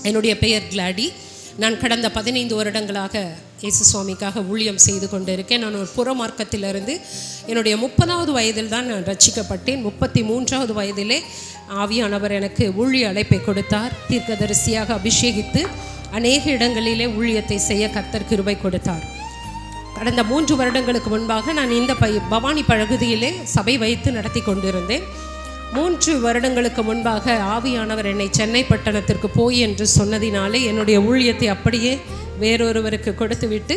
என்னுடைய பெயர் கிளாடி. நான் கடந்த 15 வருடங்களாக இயேசு சுவாமிக்காக ஊழியம் செய்து கொண்டு இருக்கேன். நான் ஒரு புறமார்க்கத்திலிருந்து என்னுடைய 30வது வயதில் தான் நான் ரட்சிக்கப்பட்டேன். 33வது வயதிலே ஆவியானவர் எனக்கு ஊழிய அழைப்பை கொடுத்தார். தீர்க்கதரிசியாக அபிஷேகித்து அநேக இடங்களிலே ஊழியத்தை செய்ய கர்த்தர் கிருபை கொடுத்தார். கடந்த 3 வருடங்களுக்கு முன்பாக நான் இந்த பவானி பகுதியிலே சபை வைத்து நடத்தி கொண்டிருந்தேன். 3 வருடங்களுக்கு முன்பாக ஆவியானவர் என்னை சென்னை பட்டணத்திற்கு போய் என்று சொன்னதினாலே என்னுடைய ஊழியத்தை அப்படியே வேறொருவருக்கு கொடுத்து விட்டு,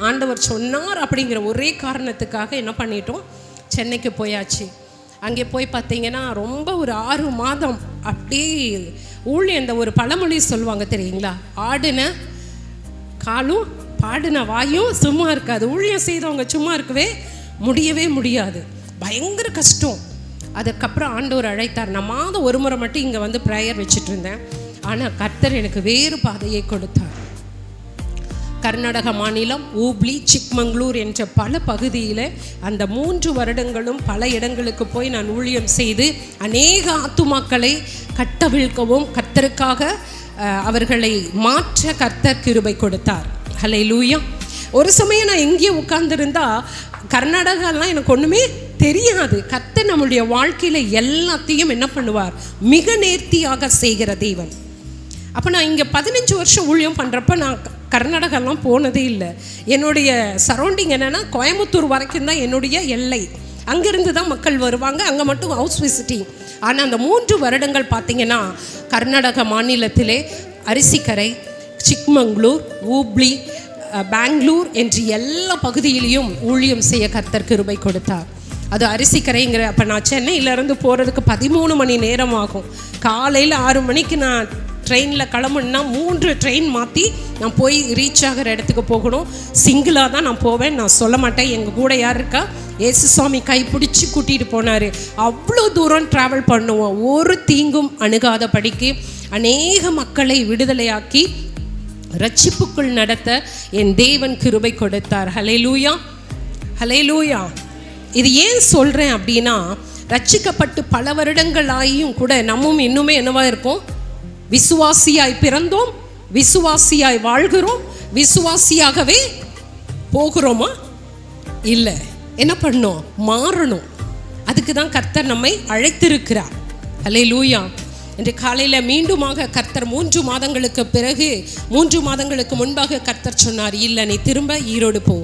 ஆண்டவர் சொன்னார் அப்படிங்கிற ஒரே காரணத்துக்காக என்ன பண்ணிட்டோம், சென்னைக்கு போயாச்சு. அங்கே போய் பார்த்தீங்கன்னா ரொம்ப ஒரு 6 மாதம் அப்படியே ஊழியம். இந்த ஒரு பழமொழி சொல்லுவாங்க தெரியுங்களா, ஆடின காலும் பாடின வாயும் சும்மா இருக்காது. ஊழியம் செய்தவங்க சும்மா இருக்கவே முடியவே முடியாது. பயங்கர கஷ்டம். அதுக்கப்புறம் ஆண்டவர் அழைத்தார். நான் மாதம் ஒரு முறை மட்டும் இங்கே வந்து ப்ரேயர் வச்சுட்டு இருந்தேன். ஆனால் கர்த்தர் எனக்கு வேறு பாதையை கொடுத்தார். கர்நாடக மாநிலம் ஹூப்ளி, சிக்மங்களூர் என்ற பல பகுதியில் அந்த 3 வருடங்களும் பல இடங்களுக்கு போய் நான் ஊழியம் செய்து அநேக ஆத்துமாக்களை கட்டவிழ்க்கவும் கர்த்தருக்காக அவர்களை மாற்ற கர்த்தர் கிருபை கொடுத்தார். ஹல்லேலூயா. ஒரு சமயம் நான் எங்கேயே உட்கார்ந்துருந்தா, கர்நாடகாலாம் எனக்கு ஒன்றுமே தெரியாது. கர்த்தர் நம்முடைய வாழ்க்கையில் எல்லாத்தையும் என்ன பண்ணுவார், மிக நேர்த்தியாக செய்கிற தேவன். அப்போ நான் இங்கே 15 வருஷம் ஊழியம் பண்ணுறப்ப நான் கர்நாடகாலாம் போனதே இல்லை. என்னுடைய சரௌண்டிங் என்னென்னா கோயம்புத்தூர் வரைக்கும் தான் என்னுடைய எல்லை. அங்கேருந்து தான் மக்கள் வருவாங்க, அங்கே மட்டும் ஹவுஸ் விசிட்டிங். ஆனால் அந்த 3 வருடங்கள் பார்த்திங்கன்னா கர்நாடக மாநிலத்திலே அரிசிக்கரை, சிக்மங்களூர், ஹூப்ளி, பெங்களூர் என்று எல்லா பகுதியிலையும் ஊழியம் செய்ய கர்த்தர் கிருபை கொடுத்தார். அது அரிசிக்கரைங்கிற, அப்போ நான் சென்னையிலேருந்து போகிறதுக்கு 13 மணி நேரம் ஆகும். காலையில் 6 மணிக்கு நான் ட்ரெயினில் கிளம்புனா 3 ட்ரெயின் மாற்றி நான் போய் ரீச் ஆகிற இடத்துக்கு போகணும். சிங்கிளாக தான் நான் போவேன். நான் சொல்ல மாட்டேன் எங்கள் கூட யார் இருக்கா, இயேசு சுவாமி கைப்பிடிச்சு கூட்டிகிட்டு போனார். அவ்வளோ தூரம் ட்ராவல் பண்ணுவோம். ஒரு தீங்கும் அணுகாத படிக்கு அநேக மக்களை விடுதலையாக்கி ரட்சிப்புக்குள் நடத்த என் தேவன் கிருபை கொடுத்தார். ஹல்லேலூயா, ஹல்லேலூயா. இது ஏன் சொல்கிறேன் அப்படின்னா, ரட்சிக்கப்பட்டு பல வருடங்களாயும் கூட நம்மும் இன்னுமே என்னவா இருக்கும், விசுவாசியாய் பிறந்தோம், விசுவாசியாய் வாழ்கிறோம், விசுவாசியாகவே போகிறோமா? இல்லை. என்ன பண்ணோம், மாறணும். அதுக்கு தான் கர்த்தர் நம்மை அழைத்திருக்கிறார். ஹல்லேலூயா. இன்று காலையில் மீண்டுமாக கர்த்தர் 3 மாதங்களுக்கு பிறகு 3 மாதங்களுக்கு முன்பாக கர்த்தர் சொன்னார், இல்லை நீ திரும்ப ஈரோடு போ.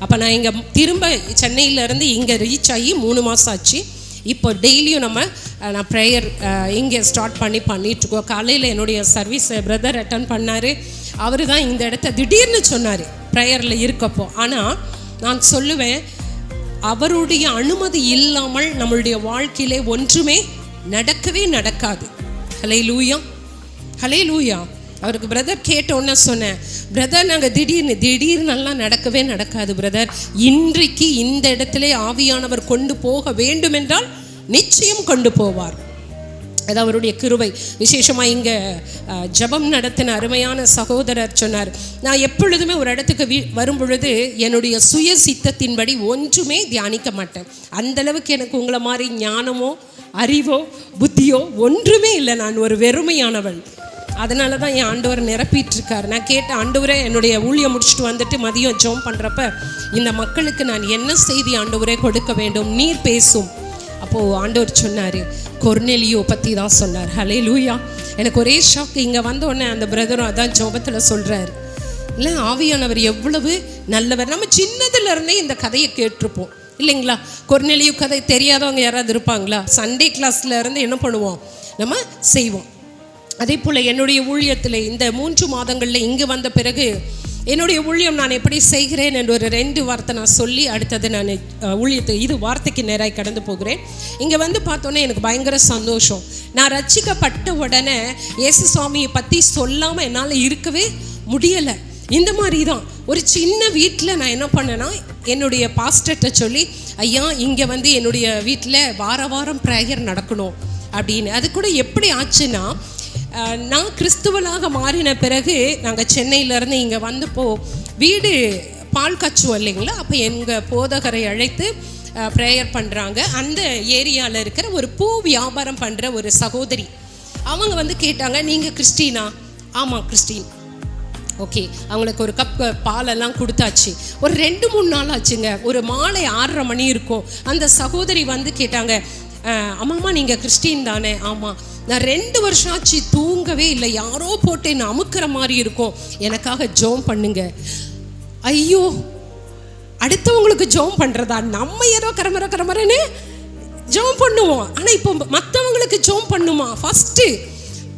அப்போ நான் இங்கே திரும்ப சென்னையிலேருந்து இங்கே ரீச் ஆகி 3 மாதம் ஆச்சு. இப்போ டெய்லியும் நான் ப்ரேயர் இங்கே ஸ்டார்ட் பண்ணிகிட்ருக்கோம். காலையில் என்னுடைய சர்வீஸ் பிரதர் அட்டன் பண்ணார். அவர் தான் இந்த இடத்த திடீர்னு சொன்னார் ப்ரேயரில் இருக்கப்போ. ஆனால் நான் சொல்லுவேன், அவருடைய அனுமதி இல்லாமல் நம்மளுடைய வாழ்க்கையிலே ஒன்றுமே நடக்கவே நடக்காது. ஹல்லேலூயா, ஹல்லேலூயா. அவருக்கு பிரதர் கேட்டோன்னே சொன்னேன், பிரதர் நாங்கள் திடீர்னெல்லாம் நடக்கவே நடக்காது பிரதர். இன்றைக்கு இந்த இடத்துல ஆவியானவர் கொண்டு போக வேண்டும் என்றால் நிச்சயம் கொண்டு போவார். அது அவருடைய கிருபை. விசேஷமாக இங்கே ஜெபம் நடத்தின அருமையான சகோதரர் சொன்னார், நான் எப்பொழுதுமே ஒரு இடத்துக்கு வரும் பொழுது என்னுடைய சுய சித்தத்தின்படி ஒன்றுமே தியானிக்க மாட்டேன். அந்தளவுக்கு எனக்கு உங்களை மாதிரி ஞானமோ அறிவோ புத்தியோ ஒன்றுமே இல்லை. நான் ஒரு வெறுமையானவன். அதனால தான் என் ஆண்டவர் நிரப்பிட்டுருக்கார். நான் கேட்டேன், ஆண்டவரே என்னுடைய ஊழியம் முடிச்சுட்டு வந்துட்டு மதியம் ஜெபம் பண்ணுறப்ப இந்த மக்களுக்கு நான் என்ன செய்தி ஆண்டவரே கொடுக்க வேண்டும், நீர் பேசும். அப்போது ஆண்டவர் சொன்னார், கொர்நேலியோ பற்றி தான் சொன்னார். ஹல்லேலூயா. எனக்கு ஒரே ஷாக். இங்கே வந்தோடனே அந்த பிரதரும் அதான் ஜெபத்தில் சொல்கிறார், இல்லை ஆவியானவர் எவ்வளவு நல்லவர். நம்ம சின்னதுலேருந்தே இந்த கதையை கேட்டிருப்போம் இல்லைங்களா? கொர்நேலியோ கதை தெரியாதவங்க யாராவது இருப்பாங்களா? சண்டே கிளாஸில் இருந்து என்ன பண்ணுவோம், நம்ம செய்வோம். அதே போல் என்னுடைய ஊழியத்தில் இந்த 3 மாதங்களில் இங்கே வந்த பிறகு என்னுடைய ஊழியம் நான் எப்படி செய்கிறேன் என்று ஒரு 2 வார்த்தை நான் சொல்லி அடுத்தது நான் ஊழியத்தை வார்த்தைக்கு நேராக கடந்து போகிறேன். இங்கே வந்து பார்த்தோன்னே எனக்கு பயங்கர சந்தோஷம். நான் ரட்சிக்கப்பட்ட உடனே இயேசு சுவாமியை பற்றி சொல்லாமல் என்னால் இருக்கவே முடியலை. இந்த மாதிரி தான் ஒரு சின்ன வீட்டில் நான் என்ன பண்ணேன்னா, என்னுடைய பாஸ்டர்கிட்ட சொல்லி, ஐயா இங்கே வந்து என்னுடைய வீட்டில் வாரம் ப்ரேயர் நடக்கணும் அப்படின்னு. அது கூட எப்படி ஆச்சுன்னா, நான் கிறிஸ்துவலாக மாறின பிறகு நாங்கள் சென்னையிலேருந்து இங்கே வந்தப்போ வீடு பால் காய்ச்சுவோம் இல்லைங்களா? அப்போ எங்கள் போதகரை அழைத்து ப்ரேயர் பண்ணுறாங்க. அந்த ஏரியாவில் இருக்கிற ஒரு பூ வியாபாரம் பண்ணுற ஒரு சகோதரி அவங்க வந்து கேட்டாங்க, நீங்கள் கிறிஸ்டினா? ஆமாம் கிறிஸ்டின். ஓகே, அவங்களுக்கு ஒரு கப் பாலெல்லாம் கொடுத்தாச்சு. ஒரு 2-3 நாள் ஆச்சுங்க. ஒரு மாலை 6:30 மணி இருக்கும். அந்த சகோதரி வந்து கேட்டாங்க, அம்மாம்மா நீங்கள் கிறிஸ்டின் தானே? ஆமாம். நான் 2 வருஷம் ஆச்சு, தூங்கவே இல்லை, யாரோ போட்டு என்ன அமுக்கிற மாதிரி இருக்கும், எனக்காக ஜெபம் பண்ணுங்க. ஐயோ, அடுத்தவங்களுக்கு ஜெபம் பண்ணுறதா? நம்ம ஏதோ கரமரன்னு ஜெபம் பண்ணுவோம், ஆனால் இப்போ மற்றவங்களுக்கு ஜெபம் பண்ணுமா? ஃபஸ்ட்டு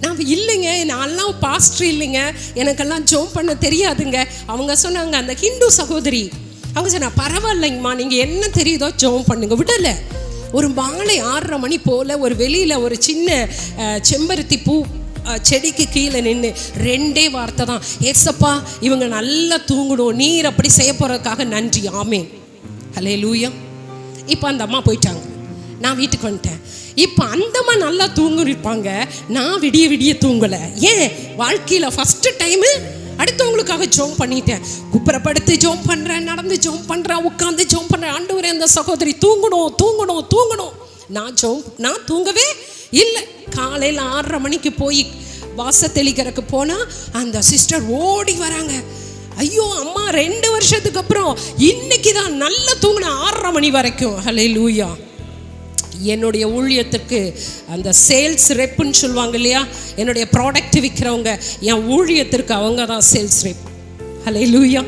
நான் இல்லைங்க, நான்லாம் பாஸ்டர் இல்லைங்க, எனக்கெல்லாம் ஜெபம் பண்ண தெரியாதுங்க. அவங்க சொன்னாங்க, அந்த ஹிந்து சகோதரி அவங்க சொன்னாங்க, பரவாயில்லைங்கம்மா, நீங்கள் என்ன தெரியுதோ ஜெபம் பண்ணுங்க. விடலை. ஒரு மாலை 6:30 மணி போல் ஒரு வெளியில் ஒரு சின்ன செம்பருத்தி பூ செடிக்கு கீழே நின்று 2 வார்த்தை தான், ஏசப்பா இவங்க நல்லா தூங்கணும், நீர் அப்படி செய்ய போகிறதுக்காக நன்றி, ஆமேன், ஹல்லேலூயா. இப்போ அந்த அம்மா போயிட்டாங்க, நான் வீட்டுக்கு வந்துட்டேன். இப்போ அந்த அம்மா நல்லா தூங்கிருப்பாங்க, நான் விடிய தூங்கலை. ஏன்? வாழ்க்கையில் ஃபஸ்ட்டு டைமு அடுத்தவங்களுக்காக ஜெபம் பண்ணிட்டேன். குப்புறப்படுத்து ஜெபம் பண்ணுறேன், நடந்து ஜெபம் பண்ணுறேன், உட்காந்து ஜெபம் பண்ணுறேன். ஆண்டவரே, அந்த சகோதரி தூங்கணும். நான் தூங்கவே இல்லை. காலையில் 6:30 மணிக்கு போய் வாச தெளிக்கிறதுக்கு போனால் அந்த சிஸ்டர் ஓடி வராங்க. ஐயோ அம்மா, 2 வருஷத்துக்கு அப்புறம் இன்னைக்கு தான் நல்லா தூங்கின 6:30 மணி வரைக்கும். ஹல்லேலூயா. என்னுடைய ஊழியத்திற்கு அந்த சேல்ஸ் ரெப்புன்னு சொல்லுவாங்க இல்லையா, என்னுடைய ப்ராடக்ட் விற்கிறவங்க, என் ஊழியத்திற்கு அவங்க தான் சேல்ஸ் ரெப். ஹல்லேலூயா.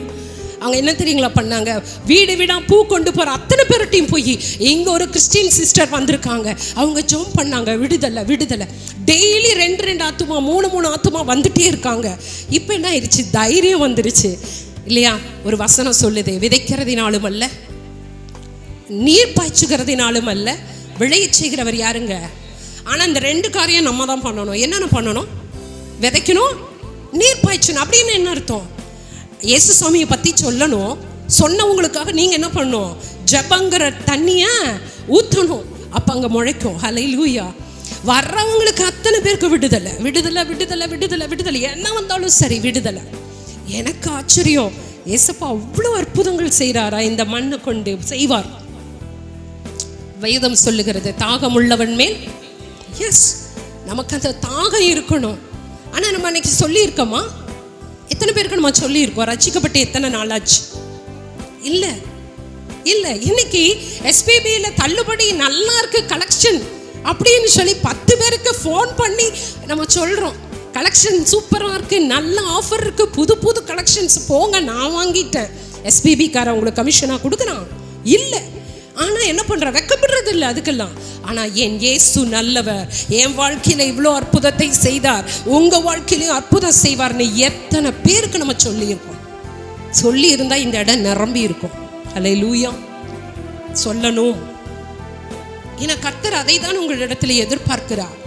அவங்க என்ன தெரியுங்களா பண்ணாங்க? வீடா பூ கொண்டு போகிற அத்தனை பேர்ட்டையும் போய், இங்கே ஒரு கிறிஸ்டின் சிஸ்டர் வந்திருக்காங்க, அவங்க ஜெபம் பண்ணாங்க, விடுதலை. டெய்லி 2 ஆத்துமா 3 ஆத்துமா வந்துட்டே இருக்காங்க. இப்போ என்ன ஆயிடுச்சு? தைரியம் வந்துருச்சு இல்லையா? ஒரு வசனம் சொல்லுது, விதைக்கிறதினாலும் அல்ல, நீர் பாய்ச்சுகிறதினாலும் அல்ல, விளைய செய்கிறவர் யாருங்க? ஆனால் இந்த 2 காரியம் நம்ம தான் பண்ணணும். என்னென்ன பண்ணணும்? விதைக்கணும், நீர் பாய்ச்சணும். அப்படின்னு என்ன அர்த்தம்? இயேசு சுவாமியை பற்றி சொல்லணும், சொன்னவங்களுக்காக நீங்கள் என்ன பண்ணணும்? ஜெபங்கிற தண்ணியை ஊற்றணும், அப்போ அங்கே முளைக்கும். ஹல்லேலூயா. வர்றவங்களுக்கு அத்தனை பேருக்கு விடுதலை, என்ன வந்தாலும் சரி விடுதலை. எனக்கு ஆச்சரியம், ஏசப்பா அவ்வளோ அற்புதங்கள் செய்கிறாரா? இந்த மண்ணை கொண்டு செய்வார். வேதம் சொல்லுகிறது, தாகம் உள்ளவன் மேல், எஸ், நமக்கு அந்த தாகம் இருக்கணும். ஆனால் நம்ம அன்னைக்கு சொல்லியிருக்கோமா? எத்தனை பேருக்கு நம்ம சொல்லியிருக்கோம்? ரட்சிக்கப்பட்டு எத்தனை நாளாச்சு? இல்லை. இன்னைக்கு எஸ்பிபியில் தள்ளுபடி நல்லா இருக்கு, கலெக்ஷன் அப்படின்னு சொல்லி 10 பேருக்கு ஃபோன் பண்ணி நம்ம சொல்கிறோம், கலெக்ஷன் சூப்பராக இருக்குது, நல்ல ஆஃபர் இருக்குது, புது கலெக்ஷன்ஸ், போங்க நான் வாங்கிட்டேன். எஸ்பிபிக்கார உங்களுக்கு கமிஷனாக கொடுக்குறான்? இல்லை. ஆனால் என்ன பண்ணுற? வெக்கப்படுறது இல்லை அதுக்கெல்லாம். ஆனால் என் இயேசு நல்லவர், என் வாழ்க்கையில் இவ்வளோ அற்புதத்தை செய்தார், உங்கள் வாழ்க்கையிலையும் அற்புதம் செய்வார்னு எத்தனை பேருக்கு நம்ம சொல்லியிருக்கோம்? சொல்லியிருந்தால் இந்த இடம் நிரம்பி இருக்கும். ஹல்லேலூயா. சொல்லணும். ஏன்னா கர்த்தர் அதை தான் உங்களிடத்துல எதிர்பார்க்கிறார்.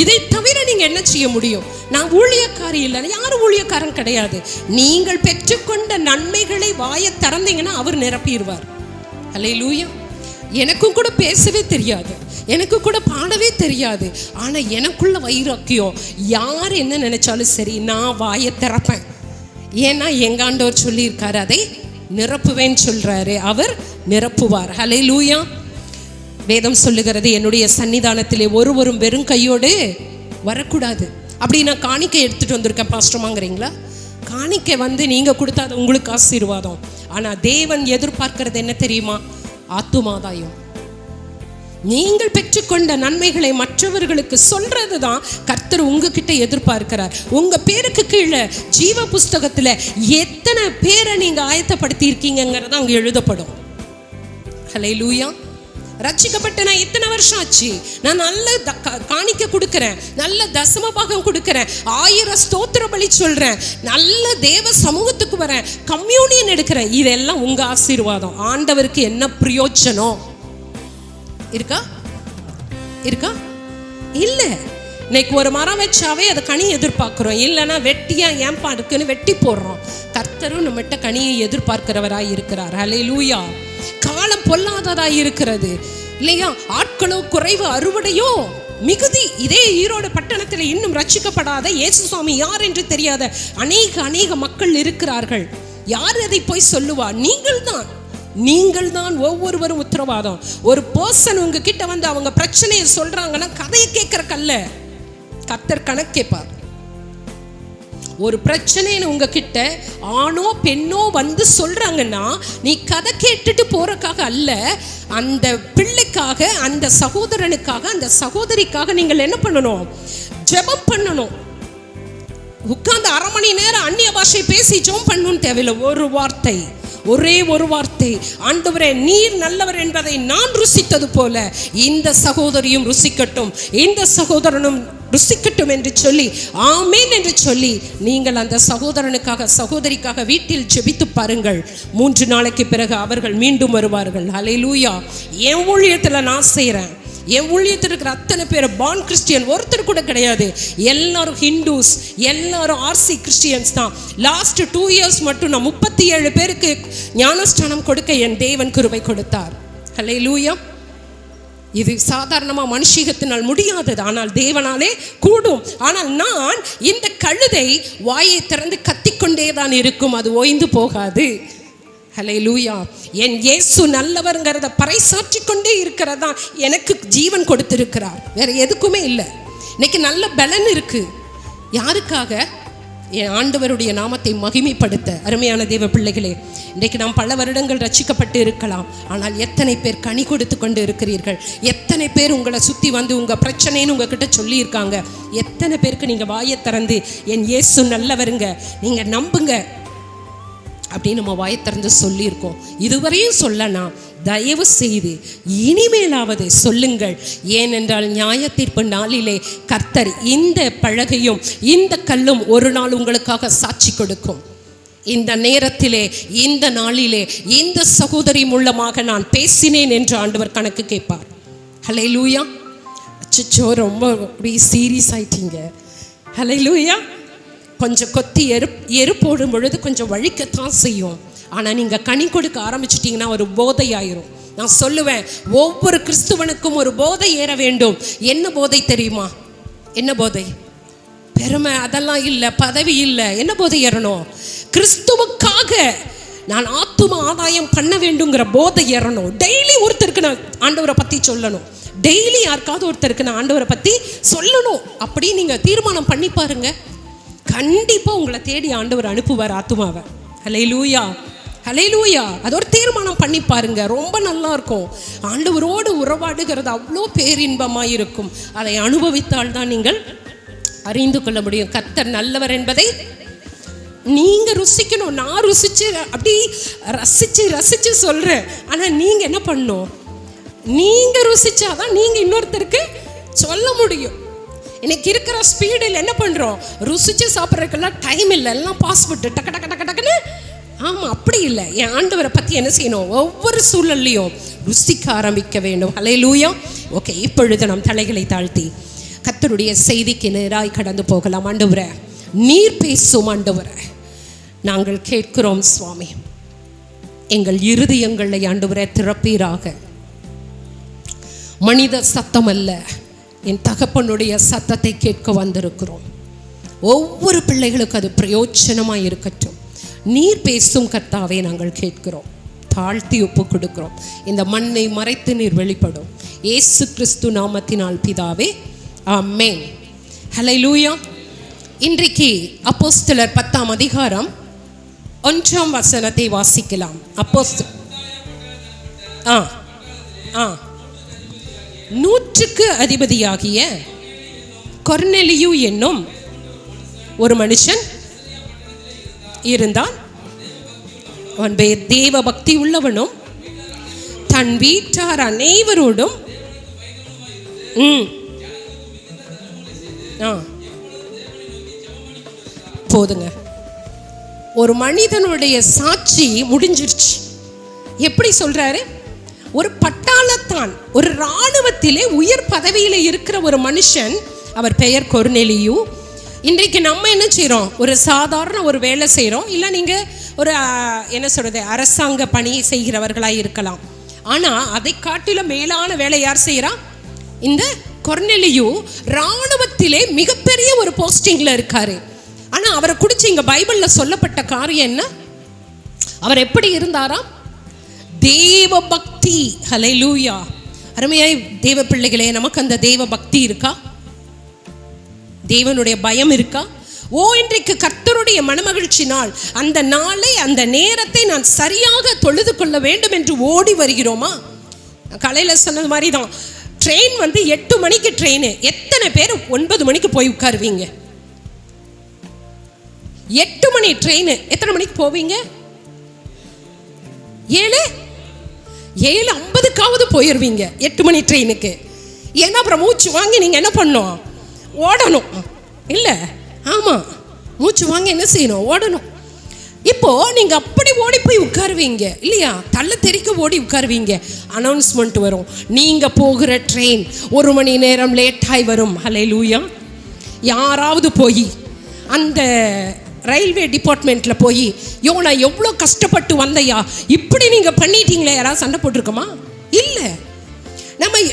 இதை தவிர நீங்க என்ன செய்ய முடியும்? நான் ஊழியக்காரி இல்லை, யாரும் ஊழியக்காரன் கிடையாது. நீங்கள் பெற்றுக்கொண்ட நன்மைகளை வாயை திறந்தீங்கன்னா அவர் நிரப்பிடுவார். ஹல்லேலூயா. எனக்கும் கூட பேசவே தெரியாது, எனக்கு கூட பாடவே தெரியாது. ஆனால் எனக்குள்ள வைராக்கியம், யார் என்ன நினைச்சாலும் சரி நான் வாயை திறப்பேன். ஏன்னா எங்க ஆண்டவர் சொல்லியிருக்காரு, அதை நிரப்புவேன்னு சொல்றாரு, அவர் நிரப்புவார். ஹல்லேலூயா. வேதம் சொல்லுகிறது, என்னுடைய சன்னிதானத்திலே ஒருவரும் வெறும் கையோடு வரக்கூடாது. அப்படி நான் காணிக்கை எடுத்துட்டு வந்திருக்கேன் பாஸ்டர்மாங்கிறீங்களா? காணிக்கை வந்து நீங்க கொடுத்தா அது உங்களுக்கு ஆசீர்வாதம். ஆனால் தேவன் எதிர்பார்க்கிறது என்ன தெரியுமா? ஆத்துமாதாயம். நீங்கள் பெற்றுக்கொண்ட நன்மைகளை மற்றவர்களுக்கு சொல்றது தான் கர்த்தர் உங்ககிட்ட எதிர்பார்க்கிறார். உங்க பேருக்கு கீழே ஜீவ புஸ்தகத்துல எத்தனை பேரை நீங்க ஆயத்தப்படுத்தி இருக்கீங்கிறத அங்க எழுதப்படும். ஹல்லேலூயா. ரட்சிக்கப்பட்ட நான் இத்தனை வருஷம் ஆச்சு, நான் நல்ல காணிக்க கொடுக்கிறேன், நல்ல தசம பாகம் கொடுக்கிறேன், 1000 ஸ்தோத்திர பலி சொல்றேன், நல்ல தேவ சமூகத்துக்கு வரேன், கம்யூனியன் எடுக்கிறேன். இதெல்லாம் உங்க ஆசீர்வாதம். ஆண்டவருக்கு என்ன பிரயோஜனம் இருக்கா? இல்ல. இன்னைக்கு ஒரு மரம் வச்சாவே அதை கனி எதிர்பார்க்கிறோம், இல்லைன்னா வெட்டியா ஏன்பா இருக்குன்னு வெட்டி போடுறோம். கர்த்தரும் நம்மகிட்ட கனியை எதிர்பார்க்கிறவராய் இருக்கிறார். ஹல்லேலூயா. காலம் பொல்லாததாய் இருக்கிறது இல்லையா? ஆட்களோ குறைவு, அறுவடையோ மிகுதி. இதே ஈரோடு பட்டணத்தில் இன்னும் ரட்சிக்கப்படாத, இயேசு சுவாமி யார் என்று தெரியாத அநேக மக்கள் இருக்கிறார்கள். யார் அதை போய் சொல்லுவா? நீங்கள் தான் ஒவ்வொருவரும் உத்தரவாதம். ஒரு பர்சன் உங்ககிட்ட வந்து அவங்க பிரச்சனையை சொல்றாங்கன்னா கதையை கேட்கறக்கல்ல, கர்த்தர் கணக்கு கேட்பார். ஒரு பிரச்சனைன்னு உங்ககிட்ட ஆணோ பெண்ணோ வந்து சொல்றாங்கன்னா நீ கதை கேட்டுட்டு போறதுக்காக அல்ல, அந்த பிள்ளைக்காக, அந்த சகோதரனுக்காக, அந்த சகோதரிக்காக நீங்கள் என்ன பண்ணணும்? ஜெபம் பண்ணணும். உட்கார்ந்து 1/2 மணி நேரம் அந்நிய பாஷை பேசி ஜெபம் பண்ணணும்னு தேவையில்லை. ஒரு வார்த்தை, ஒரே ஒரு வார்த்தை, ஆண்டவரே நீர் நல்லவர் என்பதை நான் ருசித்தது போல இந்த சகோதரியும் ருசிக்கட்டும், இந்த சகோதரனும் ருசிக்கட்டும் என்று சொல்லி ஆமேன் என்று சொல்லி நீங்கள் அந்த சகோதரனுக்காக, சகோதரிக்காக வீட்டில் ஜெபித்து பாருங்கள். 3 நாளைக்கு பிறகு அவர்கள் மீண்டும் வருவார்கள். ஹல்லேலூயா. என் ஊழியத்தில் நான் செய்கிறேன். என் ஊழியத்தில் இருக்கிற அத்தனை பேர் பார்ன் கிறிஸ்டியன் ஒருத்தர் கூட கிடையாது. எல்லாரும் ஹிந்துஸ், எல்லாரும் ஆர்சி கிறிஸ்டியன்ஸ் தான். லாஸ்ட் 2 இயர்ஸ் மட்டும் நான் 37 பேருக்கு ஞானஸ்தானம் கொடுக்க என் தேவன் கிருபை கொடுத்தார். ஹல்லேலூயா. இது சாதாரணமாக மனுஷிகத்தினால் முடியாதது, ஆனால் தேவனாலே கூடும். ஆனால் நான் இந்த கழுதை வாயை திறந்து கத்திக்கொண்டே தான் இருக்கும், அது ஓய்ந்து போகாது. ஹல்லேலூயா. என் இயேசு நல்லவர்ங்கிறத பறைசாற்றி கொண்டே இருக்கிறதா எனக்கு ஜீவன் கொடுத்திருக்கிறார், வேற எதுக்குமே இல்லை. இன்னைக்கு நல்ல பலன் இருக்கு. யாருக்காக? என் ஆண்டவருடைய நாமத்தை மகிமைப்படுத்த. அருமையான தேவ பிள்ளைகளே, இன்றைக்கு நாம் பல வருடங்கள் ரட்சிக்கப்பட்டு இருக்கலாம், ஆனால் எத்தனை பேர் கனி கொடுத்து கொண்டு இருக்கிறீர்கள்? எத்தனை பேர் உங்களை சுற்றி வந்து உங்கள் பிரச்சனைன்னு உங்ககிட்ட சொல்லியிருக்காங்க? எத்தனை பேருக்கு நீங்கள் வாயை திறந்து என் இயேசு நல்லவருங்க, நீங்கள் நம்புங்க அப்படின்னு நம்ம வாயை திறந்து சொல்லியிருக்கோம்? இதுவரையும் சொல்லனா தயவு செய்து இனிமேலாவது சொல்லுங்கள். ஏனென்றால் நியாய தீர்ப்பு நாளிலே கர்த்தர் இந்த பலகையும் இந்த கல்லும் ஒரு நாள் உங்களுக்காக சாட்சி கொடுக்கும். இந்த நேரத்திலே, இந்த நாளிலே, இந்த சகோதரி மூலமாக நான் பேசினேன் என்று ஆண்டவர் கணக்கு கேட்பார். ஹல்லேலூயா. அச்சோ, ரொம்ப சீரியஸ் ஆயிட்டீங்க. ஹல்லேலூயா. கொஞ்சம் கொத்தி எரு போடும் பொழுது கொஞ்சம் வழிக்கத்தான் செய்யும். ஆனால் நீங்கள் கனி கொடுக்க ஆரம்பிச்சிட்டிங்கன்னா ஒரு போதை ஆயிரும். நான் சொல்லுவேன், ஒவ்வொரு கிறிஸ்துவனுக்கும் ஒரு போதை ஏற வேண்டும். என்ன போதை தெரியுமா? என்ன போதை? பெருமை அதெல்லாம் இல்லை, பதவி இல்லை. என்ன போதை ஏறணும்? கிறிஸ்துவுக்காக நான் ஆத்தும ஆதாயம் பண்ண வேண்டுங்கிற போதை ஏறணும். டெய்லி ஒருத்தருக்கு நான் ஆண்டவரை பற்றி சொல்லணும். டெய்லி யாருக்காவது ஒருத்தருக்கு நான் ஆண்டவரை பற்றி சொல்லணும். அப்படி நீங்கள் தீர்மானம் பண்ணி பாருங்க, கண்டிப்பாக உங்களை தேடி ஆண்டவர் அனுப்புவார் ஆத்துமாவை. ஹல்லேலூயா. ஹல்லேலூயா. அது ஒரு தீர்மானம் பண்ணி பாருங்க, ரொம்ப நல்லா இருக்கும். ஆண்டவரோடு உறவாடுகிறது அவ்வளோ பேரின்பமாக இருக்கும். அதை அனுபவித்தால் தான் நீங்கள் அறிந்து கொள்ள முடியும். கர்த்தர் நல்லவர் என்பதை நீங்கள் ருசிக்கணும். நான் ருசிச்சு அப்படி ரசிச்சு சொல்கிறேன். ஆனால் நீங்கள் என்ன பண்ணணும்? நீங்கள் ருசிச்சாதான் நீங்கள் இன்னொருத்தருக்கு சொல்ல முடியும். இன்னைக்கு இருக்கிற ஸ்பீடில் என்ன பண்ணுறோம்? ருசிச்சு சாப்பிட்றதுக்கெல்லாம் டைம் இல்லை, எல்லாம் பாஸ்போர்ட் டக்கு டக்கு டக்கு டக்குன்னு. ஆமாம், அப்படி இல்லை. என் ஆண்டவரை பற்றி என்ன செய்யணும்? ஒவ்வொரு சூழல்லையும் ருசிக்க ஆரம்பிக்க வேண்டும். ஹல்லேலூயா. ஓகே, இப்பொழுது நாம் தலைகளை தாழ்த்தி கர்த்தருடைய செய்திக்கு நேராய் கடந்து போகலாம். ஆண்டவரே, நீர் பேசும் ஆண்டவரே, நாங்கள் கேட்கிறோம் சுவாமி. எங்கள் இருதயங்களை ஆண்டவரே திறப்பீராக. மனித சத்தம் அல்ல, என் தகப்பனுடைய சத்தத்தை கேட்க வந்திருக்கிறோம். ஒவ்வொரு பிள்ளைகளுக்கு அது பிரயோஜனமாக இருக்கட்டும். நீர் பேசும் கர்த்தாவே நாங்கள் கேட்கிறோம், தாழ்த்தி ஒப்பு கொடுக்கிறோம். இந்த மண்ணை மறைத்து நீர் வெளிப்படும். இயேசு கிறிஸ்து நாமத்தினால் பிதாவே, ஆமென். ஹல்லேலூயா. இன்றைக்கு அப்போஸ்தலர் 10ஆம் அதிகாரம் 1ஆம் வசனத்தை வாசிக்கலாம். அப்போஸ்தலர் 100க்கு அதிபதியாகிய கொர்நேலியு என்னும் ஒரு மனுஷன் இருந்தான். அவன் தேவ பக்தி உள்ளவனும் தன் வீட்டார் அனைவரோடும் போதுங்க. ஒரு மனிதனுடைய சாட்சி முடிஞ்சிருச்சு. எப்படி சொல்றாரு? ஒரு பட்டாளத்தான், ஒரு இராணுவத்திலே உயர் பதவியில் இருக்கிற ஒரு மனுஷன், அவர் பெயர் கொர்நேலியு. இன்றைக்கு நம்ம என்ன செய்கிறோம்? ஒரு சாதாரண ஒரு வேலை செய்கிறோம், இல்லை நீங்கள் ஒரு என்ன சொல்கிறது அரசாங்க பணி செய்கிறவர்களாக இருக்கலாம். ஆனால் அதை காட்டிலும் மேலான வேலை யார் செய்கிறா? இந்த கொர்நேலியு இராணுவத்திலே மிகப்பெரிய ஒரு போஸ்டிங்கில் இருக்காரு. ஆனால் அவரை குறித்து இங்கே பைபிளில் சொல்லப்பட்ட காரியம் என்ன? அவர் எப்படி இருந்தாராம்? தேவ பக்தி. ஹல்லேலூயா. அருமையாய் தேவ பிள்ளைகளே, நமக்கு அந்த தேவ பக்தி இருக்கா? தேவனுடைய பயம் இருக்கா? இன்றைக்கு கர்த்தருடைய மனமகிழ்ச்சி நாள், அந்த நாளை அந்த நேரத்தை நான் சரியாக தொழுது கொள்ள வேண்டும் என்று ஓடி வருகிறோமா? காலையில் சொன்னது மாதிரி தான். ட்ரெயின் 8 மணிக்கு ட்ரெயின். எத்தனை பேர் 9 மணிக்கு போய் உட்காருவீங்க? 8 மணி ட்ரெயின், எத்தனை மணிக்கு போவீங்க? 7:50க்காவது போயிடுவீங்க 8 மணி ட்ரெயினுக்கு. ஏன்னா அப்புறம் மூச்சு வாங்கி நீங்கள் என்ன பண்ணணும்? ஓடணும் இல்லை? ஆமாம், மூச்சு வாங்கி என்ன செய்யணும்? ஓடணும். இப்போது நீங்கள் அப்படி ஓடி போய் உட்காருவீங்க இல்லையா? தள்ள தெறிக்க ஓடி உட்காருவீங்க. அனௌன்ஸ்மெண்ட் வரும், நீங்கள் போகிற ட்ரெயின் 1 மணி நேரம் லேட்டாகி வரும். ஹல்லேலூயா. யாராவது போய் அந்த ரயில்வே டிபார்ட்மெண்ட்டில் போய் நான் எவ்வளோ கஷ்டப்பட்டு வந்தையா, இப்படி நீங்கள் பண்ணிட்டீங்களே, யாராவது சண்டை போட்டிருக்கோமா? இல்லை.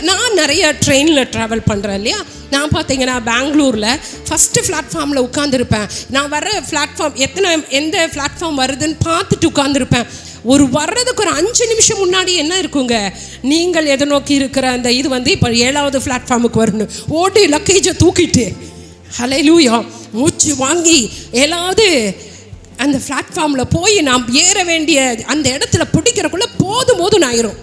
நான் நிறைய ட்ரெயினில் ட்ராவல் பண்ணுறேன் இல்லையா? நான் பார்த்தீங்கன்னா பெங்களூரில் ஃபஸ்ட்டு பிளாட்ஃபார்மில் உட்காந்துருப்பேன். நான் வர பிளாட்ஃபார்ம் எந்த பிளாட்ஃபார்ம் வருதுன்னு பார்த்துட்டு உட்காந்துருப்பேன். வர்றதுக்கு ஒரு 5 நிமிஷம் முன்னாடி என்ன இருக்குங்க, நீங்கள் எதை நோக்கி இருக்கிற அந்த இது இப்போ 7வது பிளாட்ஃபார்முக்கு வரணும். ஓடி லக்கேஜை தூக்கிட்டு ஹல்லேலூயா மூச்சு வாங்கி ஏதாவது அந்த பிளாட்ஃபார்மில் போய் நாம் ஏற வேண்டிய அந்த இடத்துல பிடிக்கிறக்குள்ள போதும் ஆயிரும்.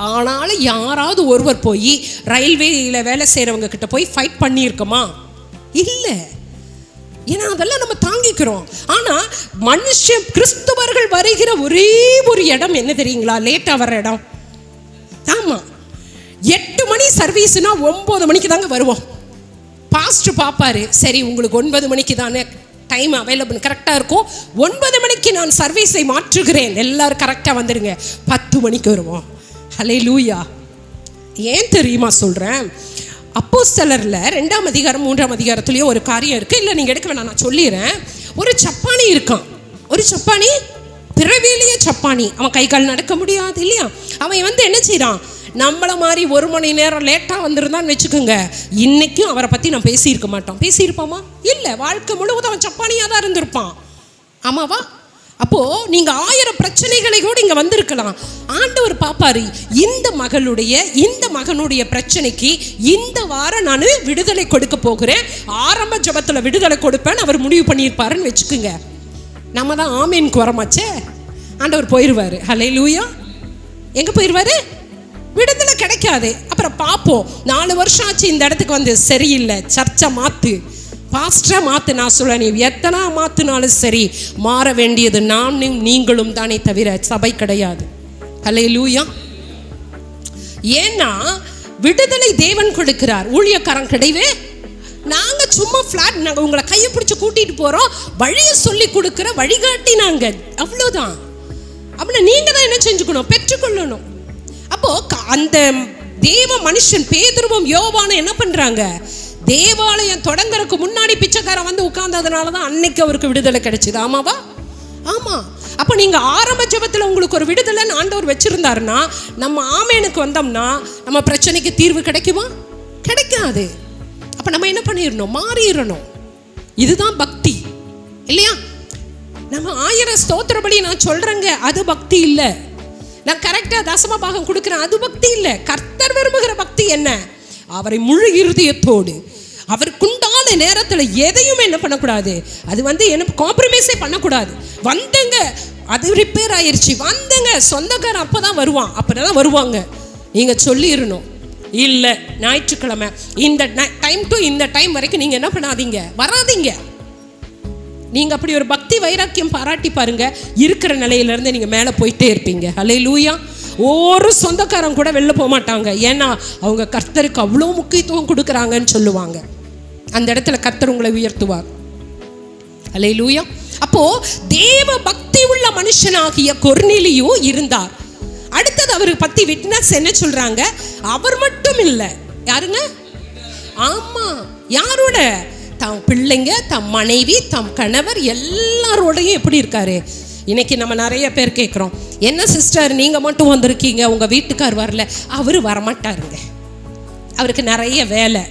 ஆனாலும் யாராவது ஒருவர் போய் ரயில்வேயில் வேலை செய்கிறவங்க கிட்ட போய் ஃபைட் பண்ணியிருக்கோமா? இல்லை. ஏன்னா அதெல்லாம் நம்ம தாங்கிக்கிறோம். ஆனால் கிறிஸ்தவர்கள் வருகிற ஒரே ஒரு இடம் என்ன தெரியுங்களா? லேட்டாக வர்ற இடம். ஆமாம், 8 மணி சர்வீஸ்னா 9 மணிக்கு தாங்க வருவோம். பாஸ்டர் பார்ப்பாரு, சரி உங்களுக்கு 9 மணிக்கு தானே டைம் அவைலபிள், கரெக்டாக இருக்கும். 9 மணிக்கு நான் சர்வீஸை மாற்றுகிறேன், எல்லாரும் கரெக்டாக வந்துடுங்க. 10 மணிக்கு வருவோம். ஹல்லேலூயா. ஏன் தெரியுமா சொல்கிறேன்? அப்போஸ்தலரில் 2ஆம் அதிகாரம் 3ஆம் அதிகாரத்துலேயும் ஒரு காரியம் இருக்குது. இல்லை நீங்கள் எடுக்க வேணாம், நான் சொல்லிடுறேன். ஒரு சப்பானி இருக்கான். ஒரு சப்பானி, பிறவிலேயே சப்பானி. அவன் கை கால் நடக்க முடியாது இல்லையா? அவன் என்ன செய்கிறான்? நம்மளை மாதிரி 1 மணி நேரம் லேட்டாக வந்துருந்தான்னு வச்சுக்கோங்க, இன்றைக்கும் அவரை பற்றி நான் பேசியிருக்க மாட்டோம். பேசியிருப்போமா? இல்லை. வாழ்க்கை முழுவதும் அவன் சப்பானியாக தான் இருந்திருப்பான். ஆமாவா? அப்போது நீங்கள் 1000 பிரச்சனைகளை கூட இங்கே வந்திருக்கலாம். ஆண்டவர் பார்ப்பாரு, இந்த மகனுடைய பிரச்சனைக்கு இந்த வாரம் நான் விடுதலை கொடுக்க போகிறேன், ஆரம்ப ஜபத்தில் விடுதலை கொடுப்பேன்னு அவர் முடிவு பண்ணியிருப்பாருன்னு வச்சுக்கோங்க. நம்ம தான் ஆமீனுக்கு வரமாச்சே, ஆண்டவர் போயிடுவார். ஹல்லேலூயா. எங்கே போயிடுவார்? விடுதலை கிடைக்காது. அப்புறம் பார்ப்போம், 4 வருஷம் ஆச்சு இந்த இடத்துக்கு சரியில்லை, சர்ச்சை மாற்று, பாஸ்டரை மாற்று. நான் சொல்ல, நீ எத்தனை மாற்றினாலும் சரி, மாற வேண்டியது நானும் நீங்களும் தானே தவிர சபை கிடையாது. ஹல்லேலூயா. ஏன்னா விடுதலை தேவன் கொடுக்கிறார், ஊழியக்காரன் கிடையவே. நாங்கள் சும்மா ஃப்ளாட், நாங்கள் உங்களை கையை பிடிச்சி கூட்டிகிட்டு போகிறோம், வழியை சொல்லி கொடுக்குற வழிகாட்டி நாங்கள், அவ்வளோதான். அப்படின்னா நீங்கள் தான் என்ன செஞ்சுக்கணும்? பெற்றுக்கொள்ளணும். அப்போது அந்த தேவ மனுஷன் பேதுருவும் யோவானும் என்ன பண்ணுறாங்க? தேவாலயம் தொடங்குறதுக்கு முன்னாடி பிச்சைக்காரன் உட்கார்ந்ததுனால தான் அன்னைக்கு அவருக்கு விடுதலை கிடைச்சிது. ஆமாவா? ஆமாம். அப்போ நீங்கள் ஆரம்ப ஜெபத்தில் உங்களுக்கு ஒரு விடுதலைன்னு ஆண்டவர் வச்சுருந்தாருன்னா, நம்ம ஆமேனுக்கு வந்தோம்னா நம்ம பிரச்சனைக்கு தீர்வு கிடைக்குமா? கிடைக்காது. அப்போ நம்ம என்ன பண்ணிடணும்? மாறிடணும். இதுதான் பக்தி இல்லையா? நம்ம 1000 ஸ்தோத்திர பலி நான் சொல்கிறேங்க, அது பக்தி இல்லை. நான் கரெக்டாக தசம பாகம் கொடுக்குறேன், அது பக்தி இல்லை. கர்த்தர் விரும்புகிற பக்தி என்ன? அவரை முழு இருதயத்தோடு, அவருக்குண்டான நேரத்தில் எதையுமே என்ன பண்ணக்கூடாது, அது என்ன காம்ப்ரமைஸே பண்ணக்கூடாது. வந்தங்க, அது ரிப்பேர் ஆயிடுச்சு, வந்தங்க, சொந்தக்காரன் அப்போ தான் வருவான், அப்போ தான் வருவாங்க. நீங்கள் சொல்லிடணும், இல்லை ஞாயிற்றுக்கிழமை இந்த டைம் டு இந்த டைம் வரைக்கும் நீங்கள் என்ன பண்ணாதீங்க, வராதீங்க. நீங்கள் அப்படி ஒரு பக்தி வைராக்கியம் பாராட்டி பாருங்க, இருக்கிற நிலையிலேருந்து நீங்கள் மேலே போயிட்டே இருப்பீங்க. ஹல்லேலூயா. ஒரு சொந்தக்காரன் கூட வெளில போக மாட்டாங்க. ஏன்னா அவங்க கர்த்தருக்கு அவ்வளோ முக்கியத்துவம் கொடுக்குறாங்கன்னு சொல்லுவாங்க. அந்த இடத்துல கர்த்தர் உங்களை உயர்த்துவார். ஹல்லேலூயா. அப்போது தேவ பக்தி உள்ள மனுஷனாகிய கொர்நேலியு இருந்தார். அடுத்தது அவரை பற்றி விட்னஸ் என்ன சொல்கிறாங்க? அவர் மட்டும் இல்லை, யாருங்க? ஆமாம், யாரோட? தம் பிள்ளைங்க, தம் மனைவி, தம் கணவர் எல்லாரோடையும் எப்படி இருக்காரு? இன்னைக்கு நம்ம நிறைய பேர் கேட்குறோம், என்ன சிஸ்டர் நீங்கள் மட்டும் வந்திருக்கீங்க, உங்கள் வீட்டுக்கார் வரல? அவர் வரமாட்டாருங்க, அவருக்கு நிறைய வேலை,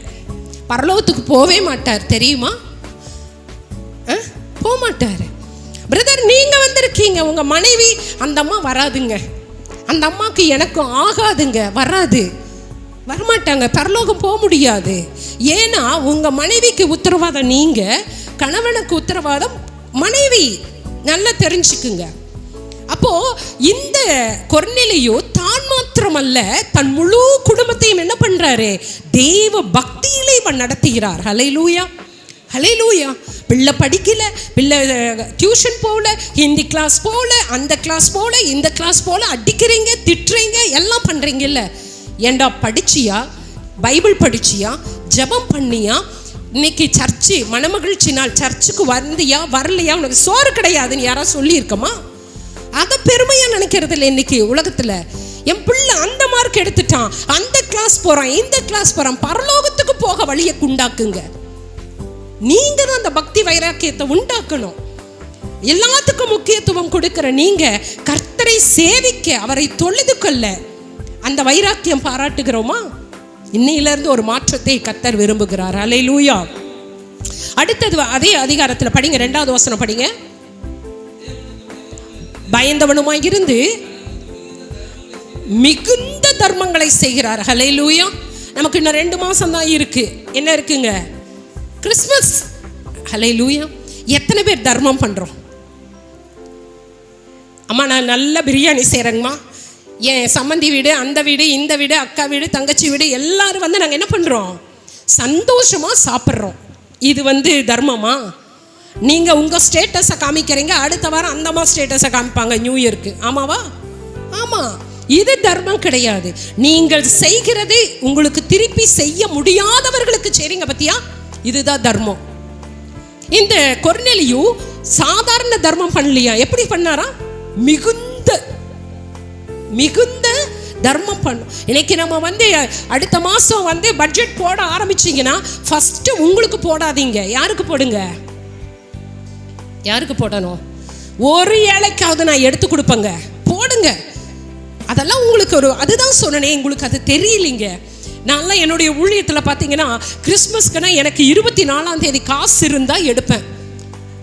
பரலோகத்துக்கு போவே மாட்டார் தெரியுமா? போக மாட்டார். பிரதர் நீங்கள் வந்திருக்கீங்க, உங்கள் மனைவி, அந்த அம்மா வராதுங்க, அந்த அம்மாவுக்கு எனக்கும் ஆகாதுங்க, வராது, வரமாட்டாங்க, பரலோகம் போக முடியாது. ஏன்னா உங்கள் மனைவிக்கு உத்தரவாதம் நீங்கள், கணவனுக்கு உத்தரவாதம் மனைவி. நல்லா தெரிஞ்சுக்குங்க. அப்போ இந்த கொர்நேலியு தான் மாத்திரமல்ல, தன் முழு குடும்பத்தையும் என்ன பண்றாரு? தெய்வ பக்தியிலே இவன் நடத்துகிறார். ஹல்லேலூயா, ஹல்லேலூயா. பிள்ளை படிக்கல, பிள்ளை டியூஷன் போகல, ஹிந்தி கிளாஸ் போகல, அந்த கிளாஸ் போகல, இந்த கிளாஸ் போகல, அடிக்கிறீங்க, திட்டுறீங்க, எல்லாம் பண்ணுறீங்கல்ல. ஏண்டா படிச்சியா? பைபிள் படிச்சியா? ஜெபம் பண்ணியா? இன்னைக்கு சர்ச்சு மனமகிழ்ச்சி நாள், சர்ச்சுக்கு வந்தியா வரலையா? உனக்கு சோறு கிடையாதுன்னு யாராவது சொல்லியிருக்கமா? அதை பெருமையாக நினைக்கிறது இல்லை இன்னைக்கு உலகத்தில். என் பிள்ளை அந்த மார்க் எடுத்துட்டான், அந்த கிளாஸ் போகிறான், இந்த கிளாஸ் போகிறான், பரலோகத்துக்கு போக வழியை உண்டாக்குங்க. நீங்க தான் அந்த பக்தி வைராக்கியத்தை உண்டாக்கணும். எல்லாத்துக்கும் முக்கியத்துவம் கொடுக்கிற நீங்க கர்த்தரை சேவிக்க, அவரை தொழுது கொள்ள அந்த வைராக்கியம் பாராட்டுகிறோமா? இன்னையிலிருந்து ஒரு மாற்றத்தை கர்த்தர் விரும்புகிறார். அல்லேலூயா. அடுத்தது அதே அதிகாரத்தில் படிங்க, 2வது வசனம் படிங்க. பயந்தவனுமாய் இருந்து மிகுந்த தர்மங்களை செய்கிறார். ஹல்லேலூயா. நமக்கு இன்னும் 2 மாசம் தான் இருக்கு. என்ன இருக்குங்க? கிறிஸ்மஸ். ஹல்லேலூயா. எத்தனை பேர் தர்மம் பண்றோம்? அம்மா நான் நல்ல பிரியாணி செய்கிறேங்கம்மா, என் சம்மந்தி வீடு, அந்த வீடு, இந்த வீடு, அக்கா வீடு, தங்கச்சி வீடு, எல்லாரும் வந்து நாங்கள் என்ன பண்ணுறோம்? சந்தோஷமாக சாப்பிட்றோம். இது தர்மமா? நீங்கள் உங்கள் ஸ்டேட்டஸை காமிக்கிறீங்க, அடுத்த வாரம் அந்த அம்மா ஸ்டேட்டஸை காமிப்பாங்க நியூ இயருக்கு. ஆமாவா? ஆமாம். இது தர்மம் கிடையாது. நீங்கள் செய்கிறது உங்களுக்கு திருப்பி செய்ய முடியாதவர்களுக்கு செய்றீங்க பத்தியா? இதுதான் தர்மம். இந்த கொர்நேலியு சாதாரண தர்மம் பண்ணலையா? எப்படி பண்ணாரா? மிகுந்த தர்மம் பண்ணும். இன்னைக்கு நம்ம அடுத்த மாதம் பட்ஜெட் போட ஆரம்பிச்சிங்கன்னா ஃபஸ்ட்டு உங்களுக்கு போடாதீங்க. யாருக்கு போடுங்க? யாருக்கு போடணும்? ஒரு ஏழைக்காவது நான் எடுத்து கொடுப்பேங்க, போடுங்க. அதெல்லாம் உங்களுக்கு அதுதான் சொன்னனே, உங்களுக்கு அது தெரியலிங்க. நான்லாம் என்னுடைய ஊழியத்தில் பார்த்தீங்கன்னா கிறிஸ்மஸ்க்குன்னா எனக்கு 24ஆம் தேதி காசு இருந்தால் எடுப்பேன்.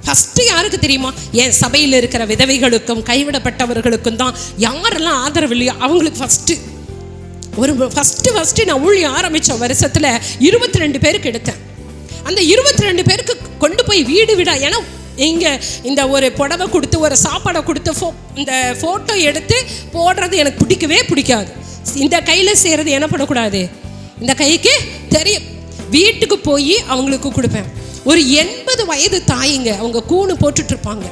ஃபஸ்ட்டு யாருக்கு தெரியுமா? என் சபையில் இருக்கிற விதவைகளுக்கும் கைவிடப்பட்டவர்களுக்கும் தான். யாரெல்லாம் ஆதரவு இல்லையோ அவங்களுக்கு ஃபஸ்ட்டு நான் ஊழியம் ஆரம்பித்த வருஷத்தில் 22 பேருக்கு எடுத்தேன். அந்த 22 பேருக்கு கொண்டு போய் வீடு விட, ஏன்னா இங்கே இந்த ஒரு புடவை கொடுத்து ஒரு சாப்பாடை கொடுத்து இந்த ஃபோட்டோ எடுத்து போடுறது எனக்கு பிடிக்காது. இந்த கையில் செய்கிறது என்ன பண்ணக்கூடாது? இந்த கைக்கு தெரியும். வீட்டுக்கு போய் அவங்களுக்கு கொடுப்பேன். ஒரு 80 வயது தாயிங்க, அவங்க கூணு போட்டுட்ருப்பாங்க.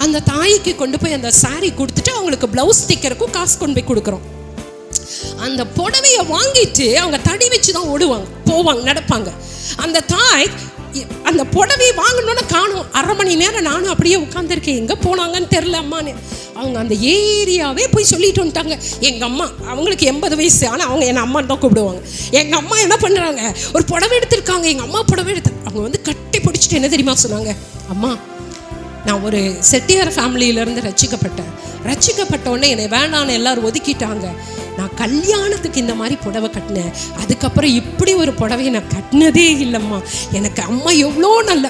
அந்த தாய்க்கு கொண்டு போய் அந்த சாரி கொடுத்துட்டு அவங்களுக்கு ப்ளவுஸ் ஸ்டிக்கருக்கும் காசு கொண்டு போய் கொடுக்குறோம். அந்த புடவையை வாங்கிட்டு அவங்க தடி வச்சு தான் போவாங்க, நடப்பாங்க. அந்த தாய் அந்த புடவையை வாங்கணுன்னு காணும். 1/2 மணி நேரம் நானும் அப்படியே உட்காந்துருக்கேன், எங்கே போனாங்கன்னு தெரில அம்மான்னு. அவங்க அந்த ஏரியாவே போய் சொல்லிட்டு வந்துட்டாங்க. எங்கள் அம்மா, அவங்களுக்கு 80 வயசு, ஆனால் அவங்க என்னை அம்மான்னு தான் கூப்பிடுவாங்க. எங்கள் அம்மா என்ன பண்ணுறாங்க, ஒரு புடவை எடுத்திருக்காங்க. எங்கள் அம்மா புடவை அவங்க கட்டி பிடிச்சிட்டு என்ன தெரியுமா சொன்னாங்க? அம்மா, நான் ஒரு செட்டியார் ஃபேமிலியிலேருந்து ரட்சிக்கப்பட்ட உடனே என்னை வேணான்னு எல்லாரும் ஒதுக்கிட்டாங்க. நான் கல்யாணத்துக்கு இந்த மாதிரி புடவை கட்டினேன். அதுக்கப்புறம் இப்படி ஒரு புடவையை நான் கட்டினதே இல்லைம்மா. எனக்கு அம்மா எவ்வளோ நல்ல.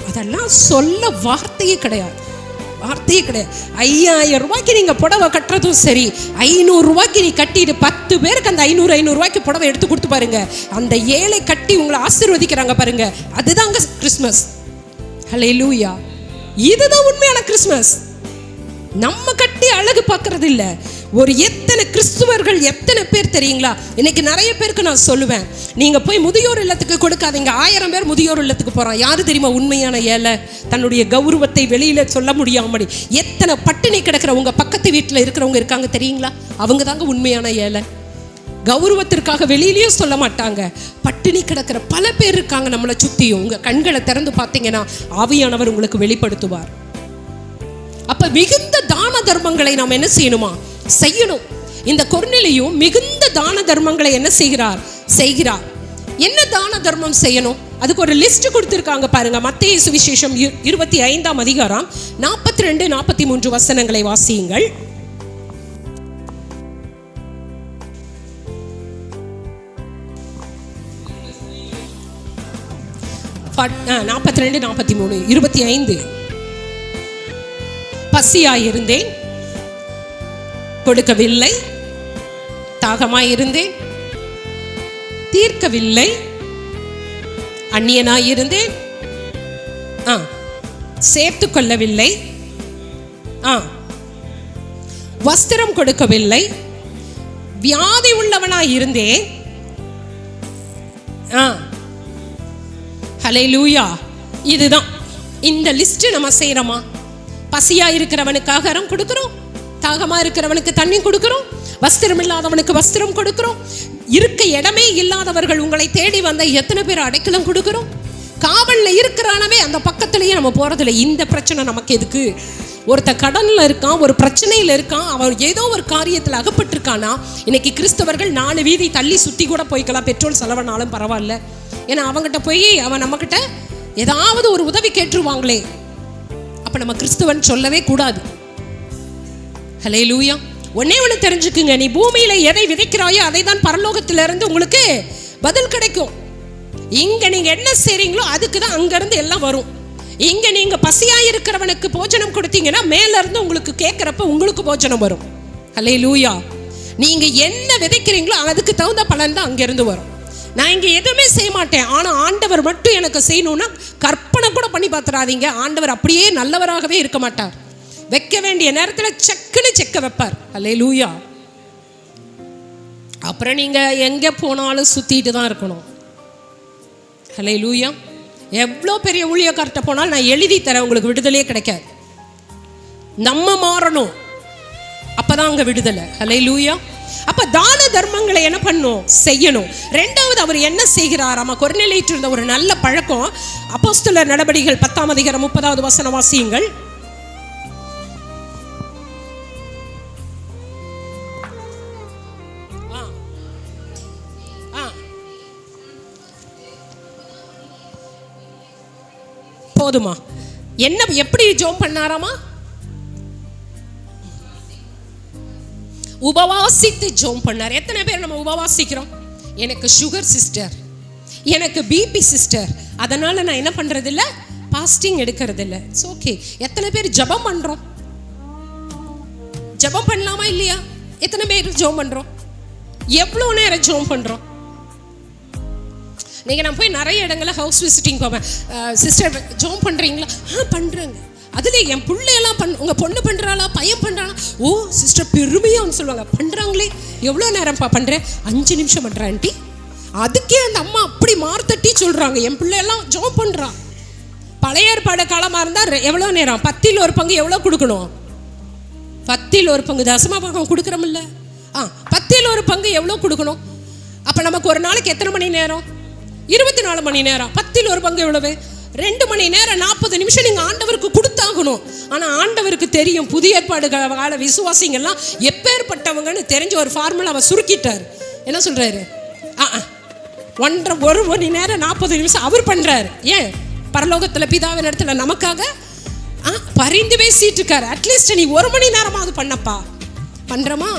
அதெல்லாம் சொல்ல வார்த்தையே கிடையாது. 5000 ரூபாய்க்கு நீங்கள் புடவை கட்டுறதும் சரி, 500 ரூபாய்க்கு நீ கட்டிட்டு 10 பேருக்கு அந்த 500 ரூபாய்க்கு புடவை எடுத்து கொடுத்து பாருங்க. அந்த ஏழை கட்டி உங்களை ஆசீர்வதிக்கிறாங்க பாருங்க. அதுதாங்க கிறிஸ்மஸ். ஹல்லேலூயா. இதுதான் உண்மையான கிறிஸ்மஸ். நம்ம கட்டி அழகு பார்க்கறது இல்லை. எத்தனை கிறிஸ்துவர்கள் எத்தனை பேர் தெரியுங்களா? இன்னைக்கு நிறைய பேருக்கு நான் சொல்லுவேன், நீங்க போய் முதியோர் இல்லத்துக்கு கொடுக்காதீங்க. 1000 பேர் முதியோர் இல்லத்துக்கு போறான். யாரு தெரியுமா உண்மையான ஏழை? தன்னுடைய கௌரவத்தை வெளியில சொல்ல முடியாமடி எத்தனை பட்டினி கிடக்கிற உங்க பக்கத்து வீட்டில் இருக்கிறவங்க இருக்காங்க தெரியுங்களா? அவங்க தாங்க உண்மையான ஏழை. கௌரவத்திற்காக வெளியிலையும் சொல்ல மாட்டாங்க. பட்டினி கிடக்கிற பல பேர் இருக்காங்க நம்மளை சுத்தியும். உங்க கண்களை திறந்து பார்த்தீங்கன்னா ஆவியானவர் உங்களுக்கு வெளிப்படுத்துவார். அப்ப மிகுந்த தான தர்மங்களை நாம் என்ன செய்யணும்? இந்த கொர்நேலியு மிகுந்த தான தர்மங்களை என்ன செய்கிறார். என்ன தான தர்மம் செய்யணும்? அதுக்கு ஒரு லிஸ்ட் கொடுத்திருக்காங்க பாருங்க. மத்தேயு சுவிசேஷம் 25ஆம் அதிகாரம் 42-43 வசனங்களை வாசியுங்கள். (42, 43, 25) பசியாயிருந்தேன், கொடுக்கவில்லை. தாகமாயிருந்தேன், தீர்க்கவில்லை. அந்நியனாயிருந்தேன், சேர்த்து கொள்ளவில்லை, வஸ்திரம் கொடுக்கவில்லை, வியாதி உள்ளவனாய் இருந்தேன். ஹல்லேலூயா. இதுதான் இந்த லிஸ்ட். நம்ம செய்யறோமா? பசியா இருக்கிறவனுக்கு ஆகாரம் கொடுக்கிறோம், தாகமா இருக்கிறவனுக்கு தண்ணி கொடுக்கிறோம், வஸ்திரம் இல்லாதவனுக்கு வஸ்திரம் கொடுக்கிறோம், இருக்க இடமே இல்லாதவர்கள் உங்களை தேடி வந்த எத்தனை பேர் அடைக்கலம் கொடுக்கிறோம், காவல்ல இருக்கிறானவே அந்த பக்கத்திலேயே நம்ம போறதில்லை. இந்த பிரச்சனை நமக்கு எதுக்கு? ஒருத்த கடன்ல இருக்கான், ஒரு பிரச்சனையில் இருக்கான், அவன் ஏதோ ஒரு காரியத்தில் அகப்பட்டிருக்கானா, இன்னைக்கு கிறிஸ்தவர்கள் 4 வீதி தள்ளி சுற்றி கூட போய்க்கலாம், பெட்ரோல் செலவனாலும் பரவாயில்ல. ஏன்னா அவங்ககிட்ட போய் அவன் நம்மகிட்ட ஏதாவது ஒரு உதவி கேட்டுருவாங்களே. அப்ப நம்ம கிறிஸ்தவன் சொல்லவே கூடாது. ஹல்லேலூயா. ஒன்னே ஒன்று தெரிஞ்சுக்குங்க, நீ பூமியில எதை விதைக்கிறாயோ அதை தான் பரலோகத்திலிருந்து உங்களுக்கு பதில் கிடைக்கும். இங்க நீங்க என்ன செய்றீங்களோ அதுக்கு தான் அங்க இருந்து எல்லாம் வரும். இங்க நீங்க பசியா இருக்கிறவனுக்கு போஜனம் கொடுத்தீங்கன்னா மேல இருந்து உங்களுக்கு கேட்கிறப்ப உங்களுக்கு போஜனம் வரும். ஹல்லேலூயா. நீங்க என்ன விதைக்கிறீங்களோ அதுக்கு தகுந்த பலன் தான் அங்க இருந்து வரும். நான் இங்க எதுவுமே செய்ய மாட்டேன், ஆனா ஆண்டவர் மட்டும் எனக்கு செய்யணும்னா கற்பனை கூட பண்ணி பார்த்துறாதீங்க. ஆண்டவர் அப்படியே நல்லவராகவே இருக்க மாட்டார். வைக்க வேண்டிய நேரத்தில் செக்குன்னு செக்க வைப்பார். ஹல்லேலூயா. அப்புறம் நீங்க எங்க போனாலும் சுத்திட்டு தான் இருக்கணும். ஹல்லேலூயா. எவ்வளோ பெரிய ஊழியக்கார்ட்ட போனாலும் நான் எழுதி தரேன், உங்களுக்கு விடுதலையே கிடைக்காது. நம்ம மாறணும், அப்பதான் அங்க விடுதலை. ஹல்லேலூயா. அப்ப தான தர்மங்களை என்ன பண்ணும்? செய்யணும். ரெண்டாவது அவர் என்ன செய்கிறாராமா? கொர்நேலியிட்ட இருந்த ஒரு நல்ல பழக்கம். அப்போஸ்தலர் நடபடிகள் 10ஆம் அதிகாரம் 30வது வசனம் வாசியுங்கள். போதுமா? என்ன எப்படி ஜெபம் பண்ணாராமா? உபவாசித்து ஜெபம் பண்ணார். எத்தனை பேர் நம்ம உபவாசிக்கிறோம்? எனக்கு சுகர் சிஸ்டர், எனக்கு பிபி சிஸ்டர், அதனால நான் என்ன பண்றது இல்ல, பாஸ்டிங் எடுக்கிறது இல்ல. It's okay. எத்தனை பேர் ஜெபம் பண்றோம்? ஜெபம் பண்ணலாமா இல்லையா? எத்தனை பேர் ஜெபம் பண்றோம்? எவ்வளவு நேரம் ஜெபம் பண்றோம்? நீங்க நான் போய் நிறைய இடங்கள்ல ஹவுஸ் விசிட்டிங் போவேன். சிஸ்டர் ஜெபம் பண்றீங்களா? பண்றேங்க. அதுல என் பிள்ளையெல்லாம் உங்க பொண்ணு பண்றாளா, பையன் பண்றானா? ஓ சிஸ்டர் பெருமையா சொல்லுவாங்க. பண்றாங்களே. எவ்வளவு நேரம் பண்றேன்? 5 நிமிஷம் பண்றேன் ஆண்டி. அதுக்கே அந்த அம்மா அப்படி மார்த்தட்டி சொல்றாங்க, என் பிள்ளையெல்லாம் ஜெபம் பண்றான். பழைய ஏற்பாடு காலமா இருந்தா எவ்வளவு நேரம்? 10ல் 1 பங்கு எவ்வளவு கொடுக்கணும்? 10ல் 1 பங்கு தசம பாகம் கொடுக்குறோம்ல. 10ல் 1 பங்கு எவ்வளவு கொடுக்கணும்? அப்ப நமக்கு ஒரு நாளைக்கு எத்தனை மணி நேரம்? 24 மணி நேரம். 10ல் 1 பங்கு எவ்வளவு? 2 மணி நேரம். 40 நிமிஷம் நீங்க ஆண்டவருக்கு கொடுத்தாகணும். ஆனா ஆண்டவருக்கு தெரியும் புதிய ஏற்பாடு கால விசுவாசிங்கெல்லாம் எப்பேற்பட்டவங்கன்னு தெரிஞ்ச ஒரு ஃபார்முலாவை சுருக்கிட்டார். என்ன சொல்றாரு? 1 மணி நேரம் 40 நிமிஷம் அவர் பண்றாரு. ஏன்? பரலோகத்துல பிதாவின் இடத்துல நமக்காக பரிந்து பேசிட்டு இருக்காரு. அட்லீஸ்ட் நீ 1 மணி நேரமாவது பண்ணப்பா. பண்றமா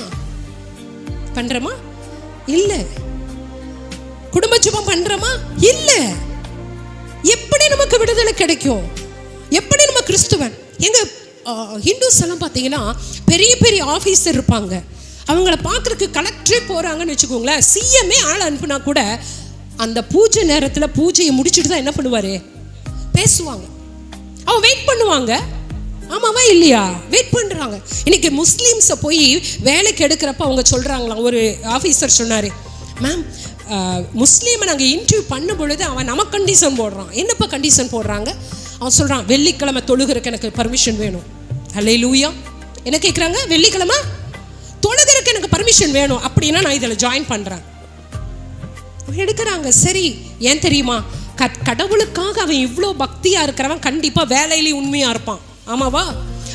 இல்ல? குடும்ப ஜெபம் பண்றோமா? இல்ல. எப்படி நமக்கு விடுதலை கிடைக்கும்? எப்படி நம்ம கிறிஸ்துவன்? எங்க ஹிந்துஸ் எல்லாம் பார்த்தீங்கன்னா பெரிய பெரிய ஆஃபீஸர் இருப்பாங்க. அவங்கள பார்க்கறதுக்கு கலெக்டரே போறாங்கன்னு வச்சுக்கோங்களேன். சிஎம்ஏ ஆள் அனுப்புனா கூட அந்த பூஜை நேரத்தில் பூஜையை முடிச்சுட்டு தான் என்ன பண்ணுவாரு? பேசுவாங்க. அவங்க வெயிட் பண்ணுவாங்க. ஆமாவா இல்லையா? வெயிட் பண்றாங்க. இன்னைக்கு முஸ்லீம்ஸை போய் வேலைக்கு எடுக்கிறப்ப அவங்க சொல்றாங்களாம். ஒரு ஆஃபீஸர் சொன்னாரு, மேம் முஸ்லீமை நாங்கள் இன்டர்வியூ பண்ணும் பொழுது அவன் நம்ம கண்டிஷன் போடுறான். என்னப்பா கண்டிஷன் போடுறாங்க? அவன் சொல்கிறான், வெள்ளிக்கிழமை தொழுகிறக்கு எனக்கு பர்மிஷன் வேணும். ஹல்லேலூயா. என்ன கேட்குறாங்க? வெள்ளிக்கிழமை தொழுகிறக்கு எனக்கு பர்மிஷன் வேணும், அப்படின்னா நான் இதில் ஜாயின் பண்ணுறேன். எடுக்கிறாங்க. சரி, ஏன் தெரியுமா? கடவுளுக்காக அவன் இவ்வளோ பக்தியாக இருக்கிறவன் கண்டிப்பாக வேலையிலேயே உண்மையாக இருப்பான். ஆமாவா?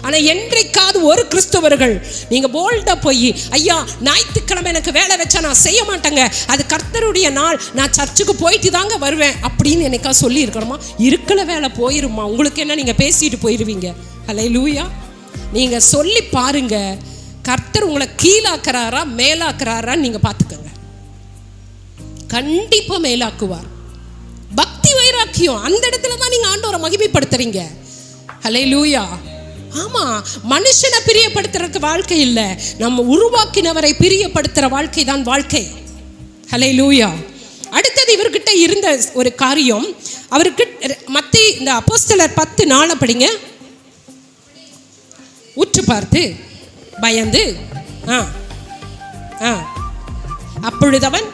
ஆனால் என்றைக்காவது ஒரு கிறிஸ்தவர்கள் நீங்கள் போல்டாக போய், ஐயா ஞாயிற்றுக்கிழமை எனக்கு வேலை வச்சா நான் செய்ய மாட்டேங்க, அது கர்த்தருடைய நாள், நான் சர்ச்சுக்கு போயிட்டு தாங்க வருவேன் அப்படின்னு எனக்கா சொல்லி இருக்கிறோமா? இருக்கிற வேலை போயிருமா? உங்களுக்கு என்ன, நீங்கள் பேசிட்டு போயிடுவீங்க. ஹல்லேலூயா. நீங்கள் சொல்லி பாருங்க, கர்த்தர் உங்களை கீழாக்குறாரா மேலாக்குறாரான்னு நீங்கள் பார்த்துக்கோங்க. கண்டிப்பாக மேலாக்குவார். பக்தி வைராக்கியம் அந்த இடத்துல தான் நீங்கள் ஆண்டவரை மகிமைப்படுத்துறீங்க. ஹல்லேலூயா. ஆமா, மனுஷனை பிரியப்படுத்துறதுக்கு வாழ்க்கை இல்லை, நம்ம உருவாக்கினவரை பிரியப்படுத்துற வாழ்க்கை தான் வாழ்க்கை. ஹல்லேலூயா. அடுத்தது இவர்கிட்ட இருந்த ஒரு காரியம், அவருக்கு மத்திய இந்த அப்போஸ்தலர் 10:4 படிங்க. உற்று பார்த்து பயந்து அப்பொழுது அவன்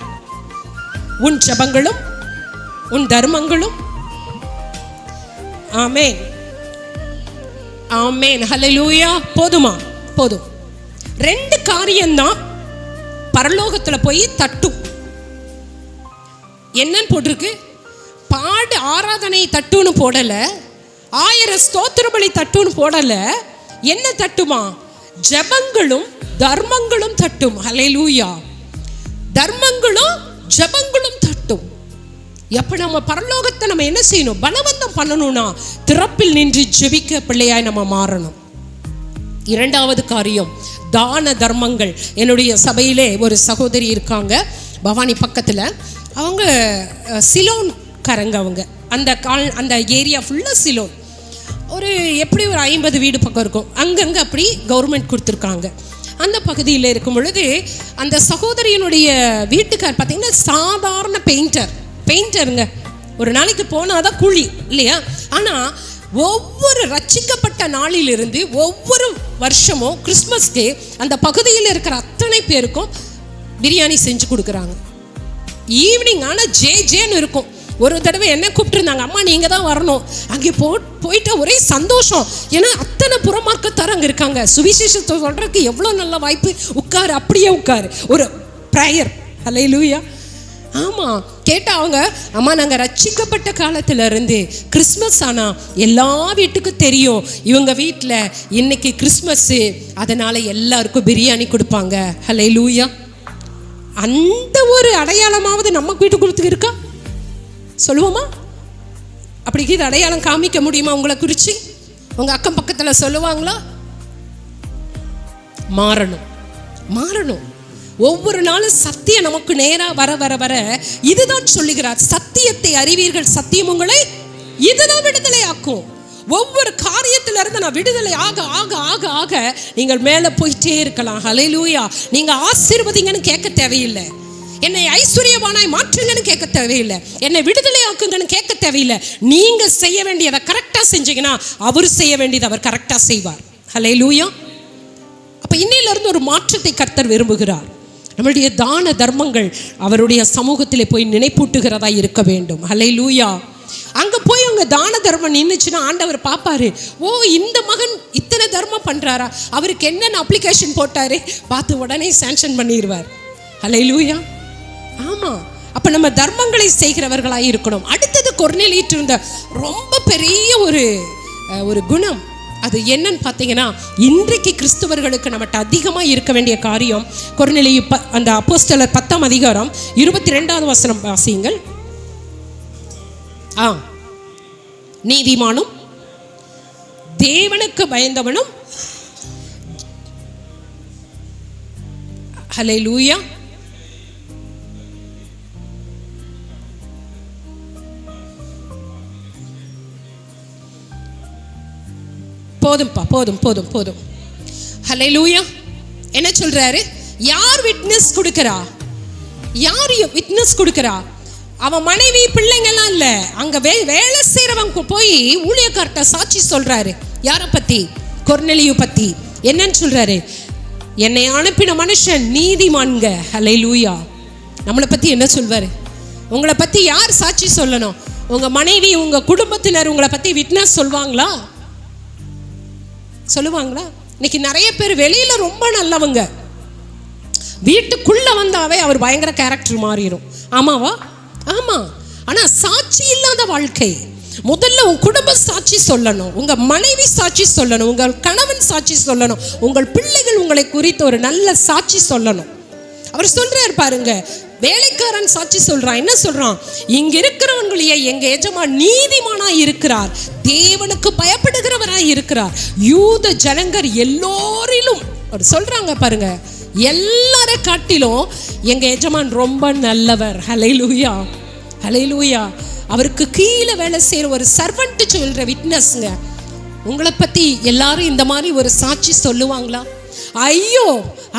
உன் ஜெபங்களும் உன் தர்மங்களும், ஆமென் ஆமென் ஹல்லேலூயா. போதுமா? போதும். 2 காரியம்தான் பரலோகத்தில் போய் தட்டும். என்னன்னு போட்டிருக்கு? பாடு ஆராதனை தட்டுன்னு போடல, 1000 ஸ்தோத்திர பலி தட்டுன்னு போடல. என்ன தட்டுமா? ஜெபங்களும் தர்மங்களும் தட்டும். ஹல்லேலூயா. தர்மங்களும் ஜெபங்களும் தட்டும். எப்ப நம்ம பரலோகத்தை நம்ம என்ன செய்யணும்? பலவந்தம் பண்ணணும்னா திறப்பில் நின்று ஜெபிக்க பிள்ளையாய் நம்ம மாறணும். 2வது காரியம் தான தர்மங்கள். என்னுடைய சபையிலே ஒரு சகோதரி இருக்காங்க, பவானி பக்கத்தில். அவங்க சிலோன்காரங்க. அவங்க அந்த ஏரியா ஃபுல்லாக சிலோன். ஒரு எப்படி ஒரு 50 வீடு பக்கம் இருக்கும். அங்கங்கே அப்படி கவர்மெண்ட் கொடுத்துருக்காங்க. அந்த பகுதியில் இருக்கும் பொழுது அந்த சகோதரியினுடைய வீட்டுக்கார் பார்த்தீங்கன்னா சாதாரண பெயிண்டருங்க. ஒரு நாளைக்கு போனாதான் கூலி இல்லையா? ஆனால் ஒவ்வொரு ரட்சிக்கப்பட்ட நாளிலிருந்து ஒவ்வொரு வருஷமும் கிறிஸ்மஸ்க்கு அந்த பகுதியில் இருக்கிற அத்தனை பேருக்கும் பிரியாணி செஞ்சு கொடுக்குறாங்க. ஈவினிங் ஆனால் ஜேன்னு இருக்கும். ஒரு தடவை என்ன கூப்பிட்டுருந்தாங்க, அம்மா நீங்கள் தான் வரணும். அங்கே போயிட்டு ஒரே சந்தோஷம். ஏன்னா அத்தனை புறமார்க்கத்தார் அங்கே இருக்காங்க. சுவிசேஷத்தை சொல்கிறதுக்கு எவ்வளோ நல்ல வாய்ப்பு. உட்காரு, அப்படியே உட்காரு, ஒரு ப்ரேயர். ஹல்லேலூயா. ஆமாம். கேட்டால் அவங்க, அம்மா நாங்கள் ரட்சிக்கப்பட்ட காலத்திலேருந்து கிறிஸ்மஸ் ஆனால் எல்லா வீட்டுக்கும் தெரியும் இவங்க வீட்டில் இன்னைக்கு கிறிஸ்மஸ்ஸு, அதனால் எல்லாருக்கும் பிரியாணி கொடுப்பாங்க. ஹல்லேலூயா. அந்த ஒரு அடையாளமாவது நம்ம வீட்டுக்கு இருக்கா? சொல்லுவோமா? அப்படிக்கு இது அடையாளம் காமிக்க முடியுமா உங்களை குறித்து? உங்கள் அக்கம் பக்கத்தில் சொல்லுவாங்களா? மாறணும். ஒவ்வொரு நாளும் சத்தியம் நமக்கு நேராக வர வர வர இதுதான் சொல்லுகிறார், சத்தியத்தை அறிவீர்கள், சத்தியம் உங்களை இதுதான் விடுதலை ஆக்கும். ஒவ்வொரு காரியத்திலிருந்து நான் விடுதலை ஆக ஆக ஆக ஆக நீங்கள் மேலே போயிட்டே இருக்கலாம். ஹல்லேலூயா. நீங்கள் ஆசீர்வதிங்கன்னு கேட்க தேவையில்லை, என்னை ஐஸ்வர்யவானாய் மாற்றுங்கன்னு கேட்க தேவையில்லை, என்னை விடுதலை ஆக்குங்கன்னு கேட்க தேவையில்லை. நீங்கள் செய்ய வேண்டியதை கரெக்டாக செஞ்சீங்கன்னா அவர் செய்ய வேண்டியதை அவர் கரெக்டாக செய்வார். ஹல்லேலூயா. அப்போ இன்னையிலிருந்து ஒரு மாற்றத்தை கர்த்தர் விரும்புகிறார். நம்மளுடைய தான தர்மங்கள் அவருடைய சமூகத்திலே போய் நினைப்பூட்டுகிறதா இருக்க வேண்டும். ஹல்லேலூயா. அங்கே போய் அவங்க தான தர்மம் நின்றுச்சுன்னா ஆண்டவர் பார்ப்பாரு, ஓ இந்த மகன் இத்தனை தர்மம் பண்ணுறாரா, அவருக்கு என்னென்ன அப்ளிகேஷன் போட்டாரு பார்த்து உடனே சாங்ஷன் பண்ணிடுவார். ஹல்லேலூயா. ஆமாம். அப்போ நம்ம தர்மங்களை செய்கிறவர்களாக இருக்கணும். அடுத்தது கொர்நேலியிட்டு இருந்த ரொம்ப பெரிய ஒரு குணம், அது என்னன்னு பார்த்தீங்கன்னா, இன்றைக்கு கிறிஸ்தவர்களுக்கு நம்மகிட்ட அதிகமாக இருக்க வேண்டிய காரியம். கொர்நேலியு அந்த அப்போஸ்தலர் 10ஆம் அதிகாரம் 22வது வசனம் வாசியுங்கள். நீதிமானும் தேவனுக்கு பயந்தவனும். ஹல்லேலூயா. போதும். ஹல்லேலூயா. என்ன சொல்றாரு? யார் விட்னஸ் கொடுக்கிறா? அவன் மனைவி பிள்ளைங்கெல்லாம் இல்லை, அங்க வேலை செய்யறவங்க போய் ஊழியக்கார்ட்ட சாட்சி சொல்றாரு. யாரை பத்தி? கொர்நேலியு பத்தி. என்னன்னு சொல்றாரு? என்னை அனுப்பின மனுஷன் நீதிமான்க. ஹல்லேலூயா. நம்மளை பத்தி என்ன சொல்வாரு? உங்களை பத்தி யார் சாட்சி சொல்லணும்? உங்க மனைவி, உங்க குடும்பத்தினர் உங்களை பத்தி விட்னஸ் சொல்லுவாங்களா? இன்னைக்கு நிறைய பேர் வெளியில ரொம்ப நல்லவங்க, வீட்டுக்குள்ள வந்தாவே அவர் பயங்கர கேரக்டர் மாறிடும். ஆமாவா? ஆமா. ஆனா சாட்சி இல்லாத வாழ்க்கை. முதல்ல உங்க குடும்ப சாட்சி சொல்லணும், உங்க மனைவி சாட்சி சொல்லணும், உங்கள் கணவன் சாட்சி சொல்லணும், உங்கள் பிள்ளைகள் உங்களை குறித்து ஒரு நல்ல சாட்சி சொல்லணும். அவர் சொல்றாரு பாருங்க, வேலைக்காரன் சாட்சி சொல்றான். என்ன சொல்றான்? இங்க இருக்கிறவங்களையே எங்க எஜமான் நீதிமானா இருக்கிறார், தேவனுக்கு பயப்படுகிறவராய் இருக்கிறார், யூத ஜனங்கர் எல்லோரிலும் சொல்றாங்க பாருங்க, எல்லாரை காட்டிலும் எங்க எஜமான் ரொம்ப நல்லவர். ஹல்லேலூயா. அவருக்கு கீழே வேலை செய்யற ஒரு சர்வன்ட் சொல்ற விட்னஸ்ங்க. உங்களை பத்தி எல்லாரும் இந்த மாதிரி ஒரு சாட்சி சொல்லுவாங்களா? ஐயோ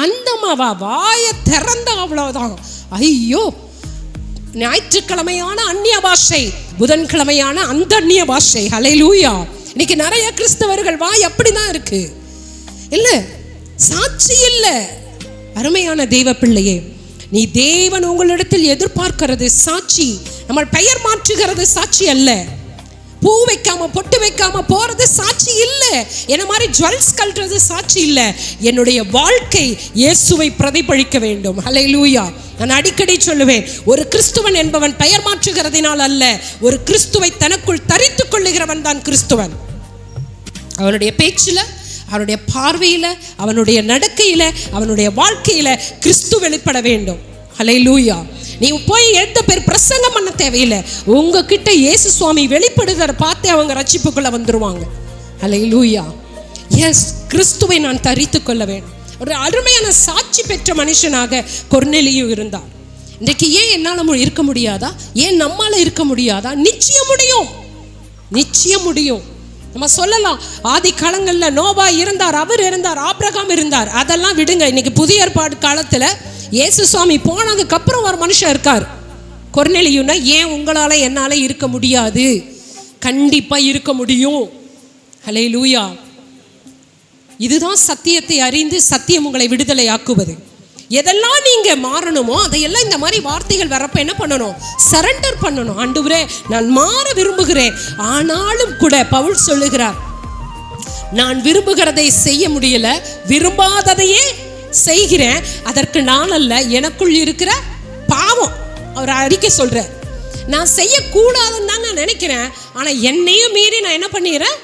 அந்த அம்மாவா வாயை திறந்த அவ்வளவுதான், ஐயோ ஞாயிற்றுக்கிழமையான அந்நிய பாஷை, புதன்கிழமையான அந்த அந்நிய பாஷை. ஹல்லேலூயா. இன்னைக்கு நிறைய கிறிஸ்தவர்கள் வாய் அப்படிதான் இருக்கு, இல்ல சாட்சி இல்ல. அருமையான தெய்வ பிள்ளையே, நீ தேவன் உங்களிடத்தில் எதிர்பார்க்கிறது சாட்சி. நம்ம பெயர் மாற்றுகிறது சாட்சி அல்ல. பூ வைக்காம பொட்டு வைக்காம போறது சாட்சி இல்ல. என்ன மாதிரி ஜுவல்ஸ் கல்றது சாட்சி இல்ல. என்னுடைய வாழ்க்கை இயேசுவை பிரதிபலிக்க வேண்டும். ஹல்லேலூயா. நான் அடிக்கடி சொல்லுவேன், ஒரு கிறிஸ்துவன் என்பவன் பெயர் மாற்றுகிறதினால் அல்ல, ஒரு கிறிஸ்துவை தனக்குள் தரித்துக் கொள்ளுகிறவன் தான் கிறிஸ்துவன். அவனுடைய பேச்சில், அவனுடைய பார்வையில், அவனுடைய நடக்கையில், அவனுடைய வாழ்க்கையில் கிறிஸ்து வெளிப்பட வேண்டும். ஹல்லேலூயா. நீ போய் எந்த பேர் பிரசங்கம் பண்ண தேவையில்லை. உங்ககிட்ட இயேசு சுவாமி வெளிப்படுதற பார்த்தே அவங்க ரட்சிப்புக்குள்ள வந்துருவாங்க. ஹல்லேலூயா. எஸ், கிறிஸ்துவை நான் தரித்து கொள்ள வேண்டும். ஒரு அருமையான சாட்சி பெற்ற மனுஷனாக கொர்நேலியு இருந்தார். இன்றைக்கு ஏன் என்னால் இருக்க முடியாதா? ஏன் நம்மால இருக்க முடியாதா? நிச்சயம் முடியும், நிச்சயம் முடியும். நம்ம சொல்லலாம், ஆதி காலங்களில் நோவா இருந்தார், அவர் இருந்தார், ஆபிரகாம் இருந்தார், அதெல்லாம் விடுங்க. இன்னைக்கு புதிய ஏற்பாடு காலத்தில் இயேசு சுவாமி போனதுக்கு அப்புறம் ஒரு மனுஷன் இருக்கார், கொர்நேலியுன்னா. ஏன் உங்களால என்னால இருக்க முடியாது? கண்டிப்பா இருக்க முடியும். ஹல்லேலூயா. இதுதான் சத்தியத்தை அறிந்து சத்தியம் உங்களை விடுதலை ஆக்குவது. எதெல்லாம் நீங்க மாறணுமோ அதையெல்லாம் இந்த மாதிரி வார்த்தைகள் வரப்ப என்ன பண்ணணும்? சரண்டர் பண்ணணும். ஆண்டவரே, நான் மாற விரும்புகிறேன். ஆனாலும் கூட பவுல் சொல்லுகிறார், நான் விரும்புகிறதை செய்ய முடியல, விரும்பாததையே செய்கிறேன், அதற்கு நான் அல்ல, எனக்குள் இருக்கிற பாவம். அவர் அறிக்கை சொல்ற, நான் செய்யக்கூடாதுன்னு தாங்க நினைக்கிறேன், ஆனா என்னையும் மீறி நான் என்ன பண்ணிடுறேன்?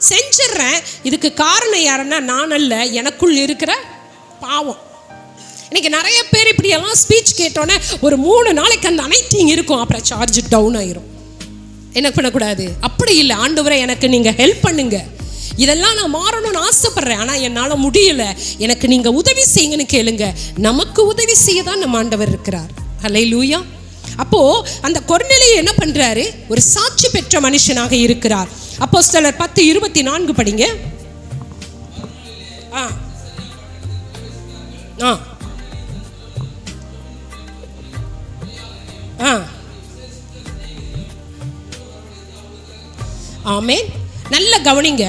செஞ்சிடறேன். இதுக்கு காரணம் யாருன்னா நான் அல்ல, எனக்குள் இருக்கிற பாவம். இன்னைக்கு நிறைய பேர் இப்படியெல்லாம் ஸ்பீச் கேட்டோன்னே ஒரு 3 நாளைக்கு அந்த அனைத்திங் இருக்கும், அப்புறம் சார்ஜ் டவுன் ஆயிரும். என்ன பண்ணக்கூடாது? அப்படி இல்லை. ஆண்டவரே, எனக்கு நீங்க ஹெல்ப் பண்ணுங்க, இதெல்லாம் நான் மாறணும்னு ஆசைப்படுறேன், ஆனால் என்னால் முடியல, எனக்கு நீங்கள் உதவி செய்யுங்கன்னு கேளுங்க. நமக்கு உதவி செய்ய தான் நம்ம ஆண்டவர் இருக்கிறார். ஹல்லேலூயா. அப்போ அந்த கொர்நேலியு என்ன பண்றாரு? ஒரு சாட்சி பெற்ற மனுஷனாக இருக்கிறார். அப்போஸ்தலர் 10:24 படிங்க. ஆமென். நல்ல கவனிங்க.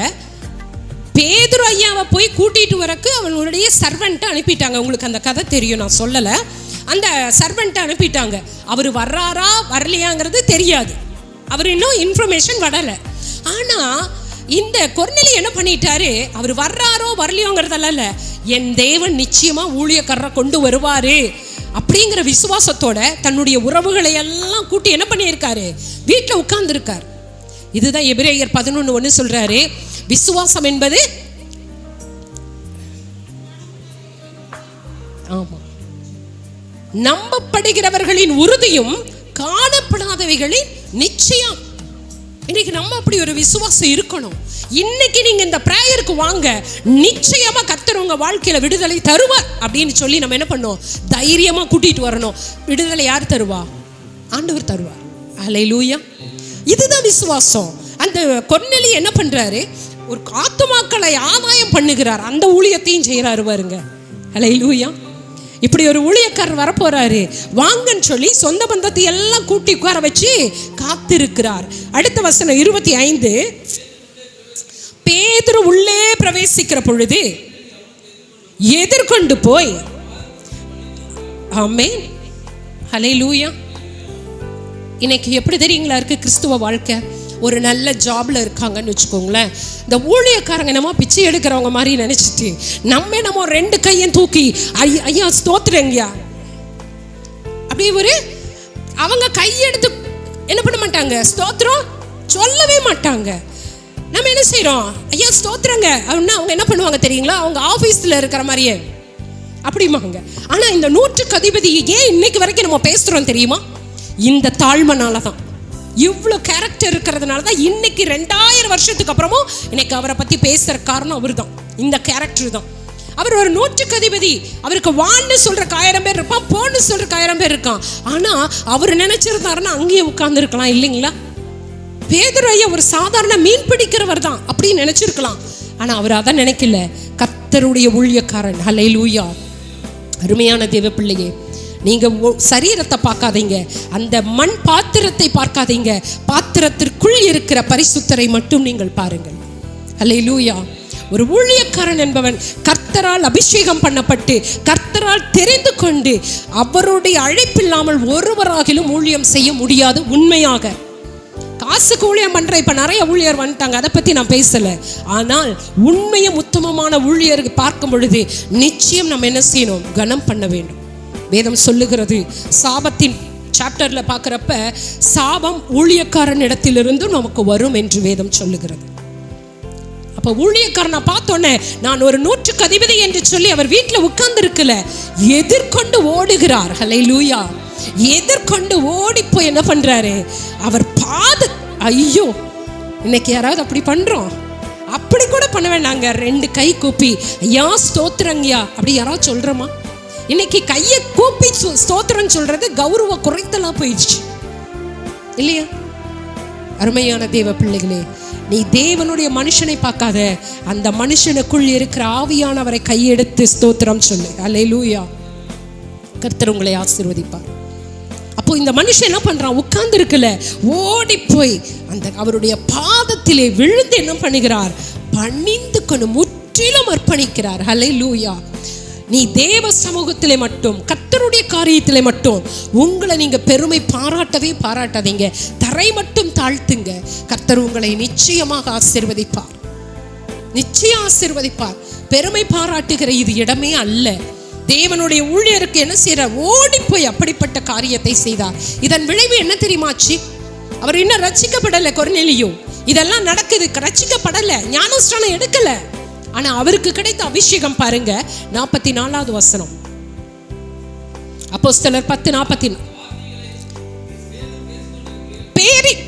பேதுரு ஐயாவை போய் கூட்டிட்டு வரக்கு அவனுடைய சர்வெண்ட்டை அனுப்பிட்டாங்க. உங்களுக்கு அந்த கதை தெரியும், நான் சொல்லலை. அந்த சர்வெண்ட்டை அனுப்பிட்டாங்க. அவர் வர்றாரா வரலையாங்கிறது தெரியாது, அவர் இன்னும் இன்ஃபர்மேஷன் வரலை. ஆனால் இந்த கொர்நேலியு என்ன பண்ணிட்டாரு? அவர் வர்றாரோ வரலையோங்கிறதெல்லாம் இல்லை, என் தேவன் நிச்சயமாக ஊழியக்காரரை கொண்டு வருவார் அப்படிங்கிற விசுவாசத்தோட தன்னுடைய உறவுகளை எல்லாம் கூட்டி என்ன பண்ணியிருக்காரு? வீட்டில் உட்கார்ந்துருக்கார். இதுதான் எபிரேயர் 11:1 சொல்றாரு, விசுவாசம் என்பது ஆமா நம்பப்படுகிறவர்களின் உறுதியும் காணப்படாதவைகளின் நிச்சயம். இன்னைக்கு நம்ம அப்படி ஒரு விசுவாசம் இருக்கணும். இன்னைக்கு நீங்க இந்த பிரேயருக்கு வாங்க, நிச்சயமா கர்த்தர் உங்க வாழ்க்கையில விடுதலை தருவார் அப்படின்னு சொல்லி நம்ம என்ன பண்ணோம்? தைரியமா கூட்டிட்டு வரணும். விடுதலை யார் தருவா? ஆண்டவர் தருவார். ஹல்லேலூயா. இதுதான் விசுவாசம். அந்த கொர்நேலியு என்ன பண்றாரு? ஒரு ஆத்துமாக்களை ஆதாயம் பண்ணுகிறார், அந்த ஊழியத்தையும் செய்யறாரு பாருங்க. ஹல்லேலூயா. இப்படி ஒரு ஊழியக்காரர் வரப்போறாரு, வாங்கன்னு சொல்லி சொந்த பந்தத்தை எல்லாம் கூட்டி உட்கார வச்சு காத்திருக்கிறார். அடுத்த வசனம் 25. பேதுரு உள்ளே பிரவேசிக்கிற பொழுது எதிர்கொண்டு போய், ஆமென், ஹல்லேலூயா. இன்னைக்கு எப்படி தெரியுங்களா இருக்கு கிறிஸ்துவ வாழ்க்கை? ஒரு நல்ல ஜாப்ல இருக்காங்கன்னு வச்சுக்கோங்களேன், இந்த ஊழியக்காரங்க நம்ம பிச்சை எடுக்கிறவங்க மாதிரி நினைச்சிட்டு நம்ம 2 கையும் தூக்கி ஐயா ஸ்தோத்திரங்கயா அப்படி ஒரு அவங்க கையெடுத்து என்ன பண்ண மாட்டாங்க? ஸ்தோத்திரம் சொல்லவே மாட்டாங்க. நம்ம என்ன செய்யறோம்? ஐயா ஸ்தோத்திரங்க அப்படின்னா அவங்க என்ன பண்ணுவாங்க தெரியுங்களா? அவங்க ஆபீஸ்ல இருக்கிற மாதிரியே அப்படிமாங்க. ஆனா இந்த 100க்கு அதிபதி ஏன் இன்னைக்கு வரைக்கும் நம்ம பேசுறோம் தெரியுமா? இந்த தாழ்மைனால தான், இவ்வளோ கேரக்டர் இருக்கிறதுனால தான் இன்னைக்கு 2000 வருஷத்துக்கு அப்புறமும் இன்னைக்கு அவரை பற்றி பேசுகிற காரணம் அவர் தான். இந்த கேரக்டர் தான். அவர் ஒரு 100க்கு அதிபதி. அவருக்கு வான்னு சொல்கிறக்கு 1000 பேர் இருப்பான், போன்னு சொல்கிறக்கு 1000 பேர் இருக்கான். ஆனால் அவர் நினைச்சிருந்தாருன்னா அங்கேயே உட்கார்ந்துருக்கலாம் இல்லைங்களா? பேதுரு ஐயா ஒரு சாதாரண மீன் பிடிக்கிறவர் தான் அப்படின்னு நினைச்சிருக்கலாம். ஆனால் அவர் அதான் நினைக்கல, கர்த்தருடைய ஊழியக்காரன். ஹல்லேலூயா. அருமையான தேவ பிள்ளையே, நீங்க சரீரத்தை பார்க்காதீங்க, அந்த மண் பாத்திரத்தை பார்க்காதீங்க, பாத்திரத்திற்குள் இருக்கிற பரிசுத்தரை மட்டும் நீங்கள் பாருங்கள். அல்லேலூயா. ஒரு ஊழியக்காரன் என்பவன் கர்த்தரால் அபிஷேகம் பண்ணப்பட்டு கர்த்தரால் தெரிந்து கொண்டு அவருடைய அழைப்பில்லாமல் ஒருவராகிலும் ஊழியம் செய்ய முடியாது. உண்மையாக காசுக்கு ஊழியம் பண்ற இப்ப நிறைய ஊழியர் வந்துட்டாங்க, அதை பத்தி நான் பேசல. ஆனால் உண்மையும் உத்தமமான ஊழியருக்கு பார்க்கும் பொழுது நிச்சயம் நம்ம என்ன செய்யணும்? கனம் பண்ண வேண்டும். வேதம் சொல்லுகிறது, சாபத்தின் சாப்டர்ல பார்க்கிறப்ப சாபம் ஊழியக்காரன் இடத்திலிருந்து நமக்கு வரும் என்று வேதம் சொல்லுகிறது. அப்ப ஊழியக்காரனை பார்த்தோன்னே நான் ஒரு 100க்கு அதிபதி என்று சொல்லி அவர் வீட்டில் உட்கார்ந்து இருக்கல, எதிர்கொண்டு ஓடுகிறார். ஹல்லேலூயா. எதிர்கொண்டு ஓடி போய் என்ன பண்றாரு? அவர் ஐயோ, இன்னைக்கு யாராவது அப்படி பண்றோம்? அப்படி கூட பண்ண வேண்டாங்க. 2 கை கூப்பி ஐயா ஸ்தோத்திரங்கயா அப்படி யாராவது சொல்றோமா? இன்னைக்கு கையை கூப்பி ஸ்தோத்திரம் சொல்றது கௌரவ குறைத்தலா போயிடுச்சு இல்லையா? அருமையான தேவ பிள்ளைகளே, நீ தேவனுடைய மனுஷனை பார்க்காத, அந்த மனுஷனுக்குள் இருக்கிற ஆவியானவரை கையெடுத்து ஸ்தோத்திரம் சொல்லு. அல்லேலூயா. கர்த்தர் உங்களை ஆசீர்வதிப்பார். அப்போ இந்த மனுஷன் என்ன பண்றான்? உட்கார்ந்து இருக்கல, ஓடி போய் அந்த அவருடைய பாதத்திலே விழுந்து என்ன பண்ணுகிறார்? பணிந்து கொண்டு முற்றிலும் அர்ப்பணிக்கிறார். அல்லேலூயா. நீ தேவ சமூகத்திலே மட்டும், கர்த்தருடைய காரியத்திலே மட்டும் உங்களை நீங்க பெருமை பாராட்டாதீங்க. தரை மட்டும் தாழ்த்துங்க. கர்த்தர் உங்களை நிச்சயமாக ஆசீர்வதிப்பார். நிச்சயம் ஆசீர்வதிப்பார். பெருமை பாராட்டுகிற இது இடமே அல்ல. தேவனுடைய ஊழியருக்கு என்ன செய்யறார்? ஓடி போய் அப்படிப்பட்ட காரியத்தை செய்தார். இதன் விளைவு என்ன தெரியுமாச்சு? அவர் இன்னும் ரட்சிக்கப்படலை. கொர்நேலியு இதெல்லாம் நடக்குது, ரட்சிக்கப்படலை, ஞானஸ்நானம் எடுக்கல. ஆனா அவருக்கு கிடைத்த அபிஷேகம் பாருங்க, 44வது வசனம், அப்போஸ்தலர் 10:44.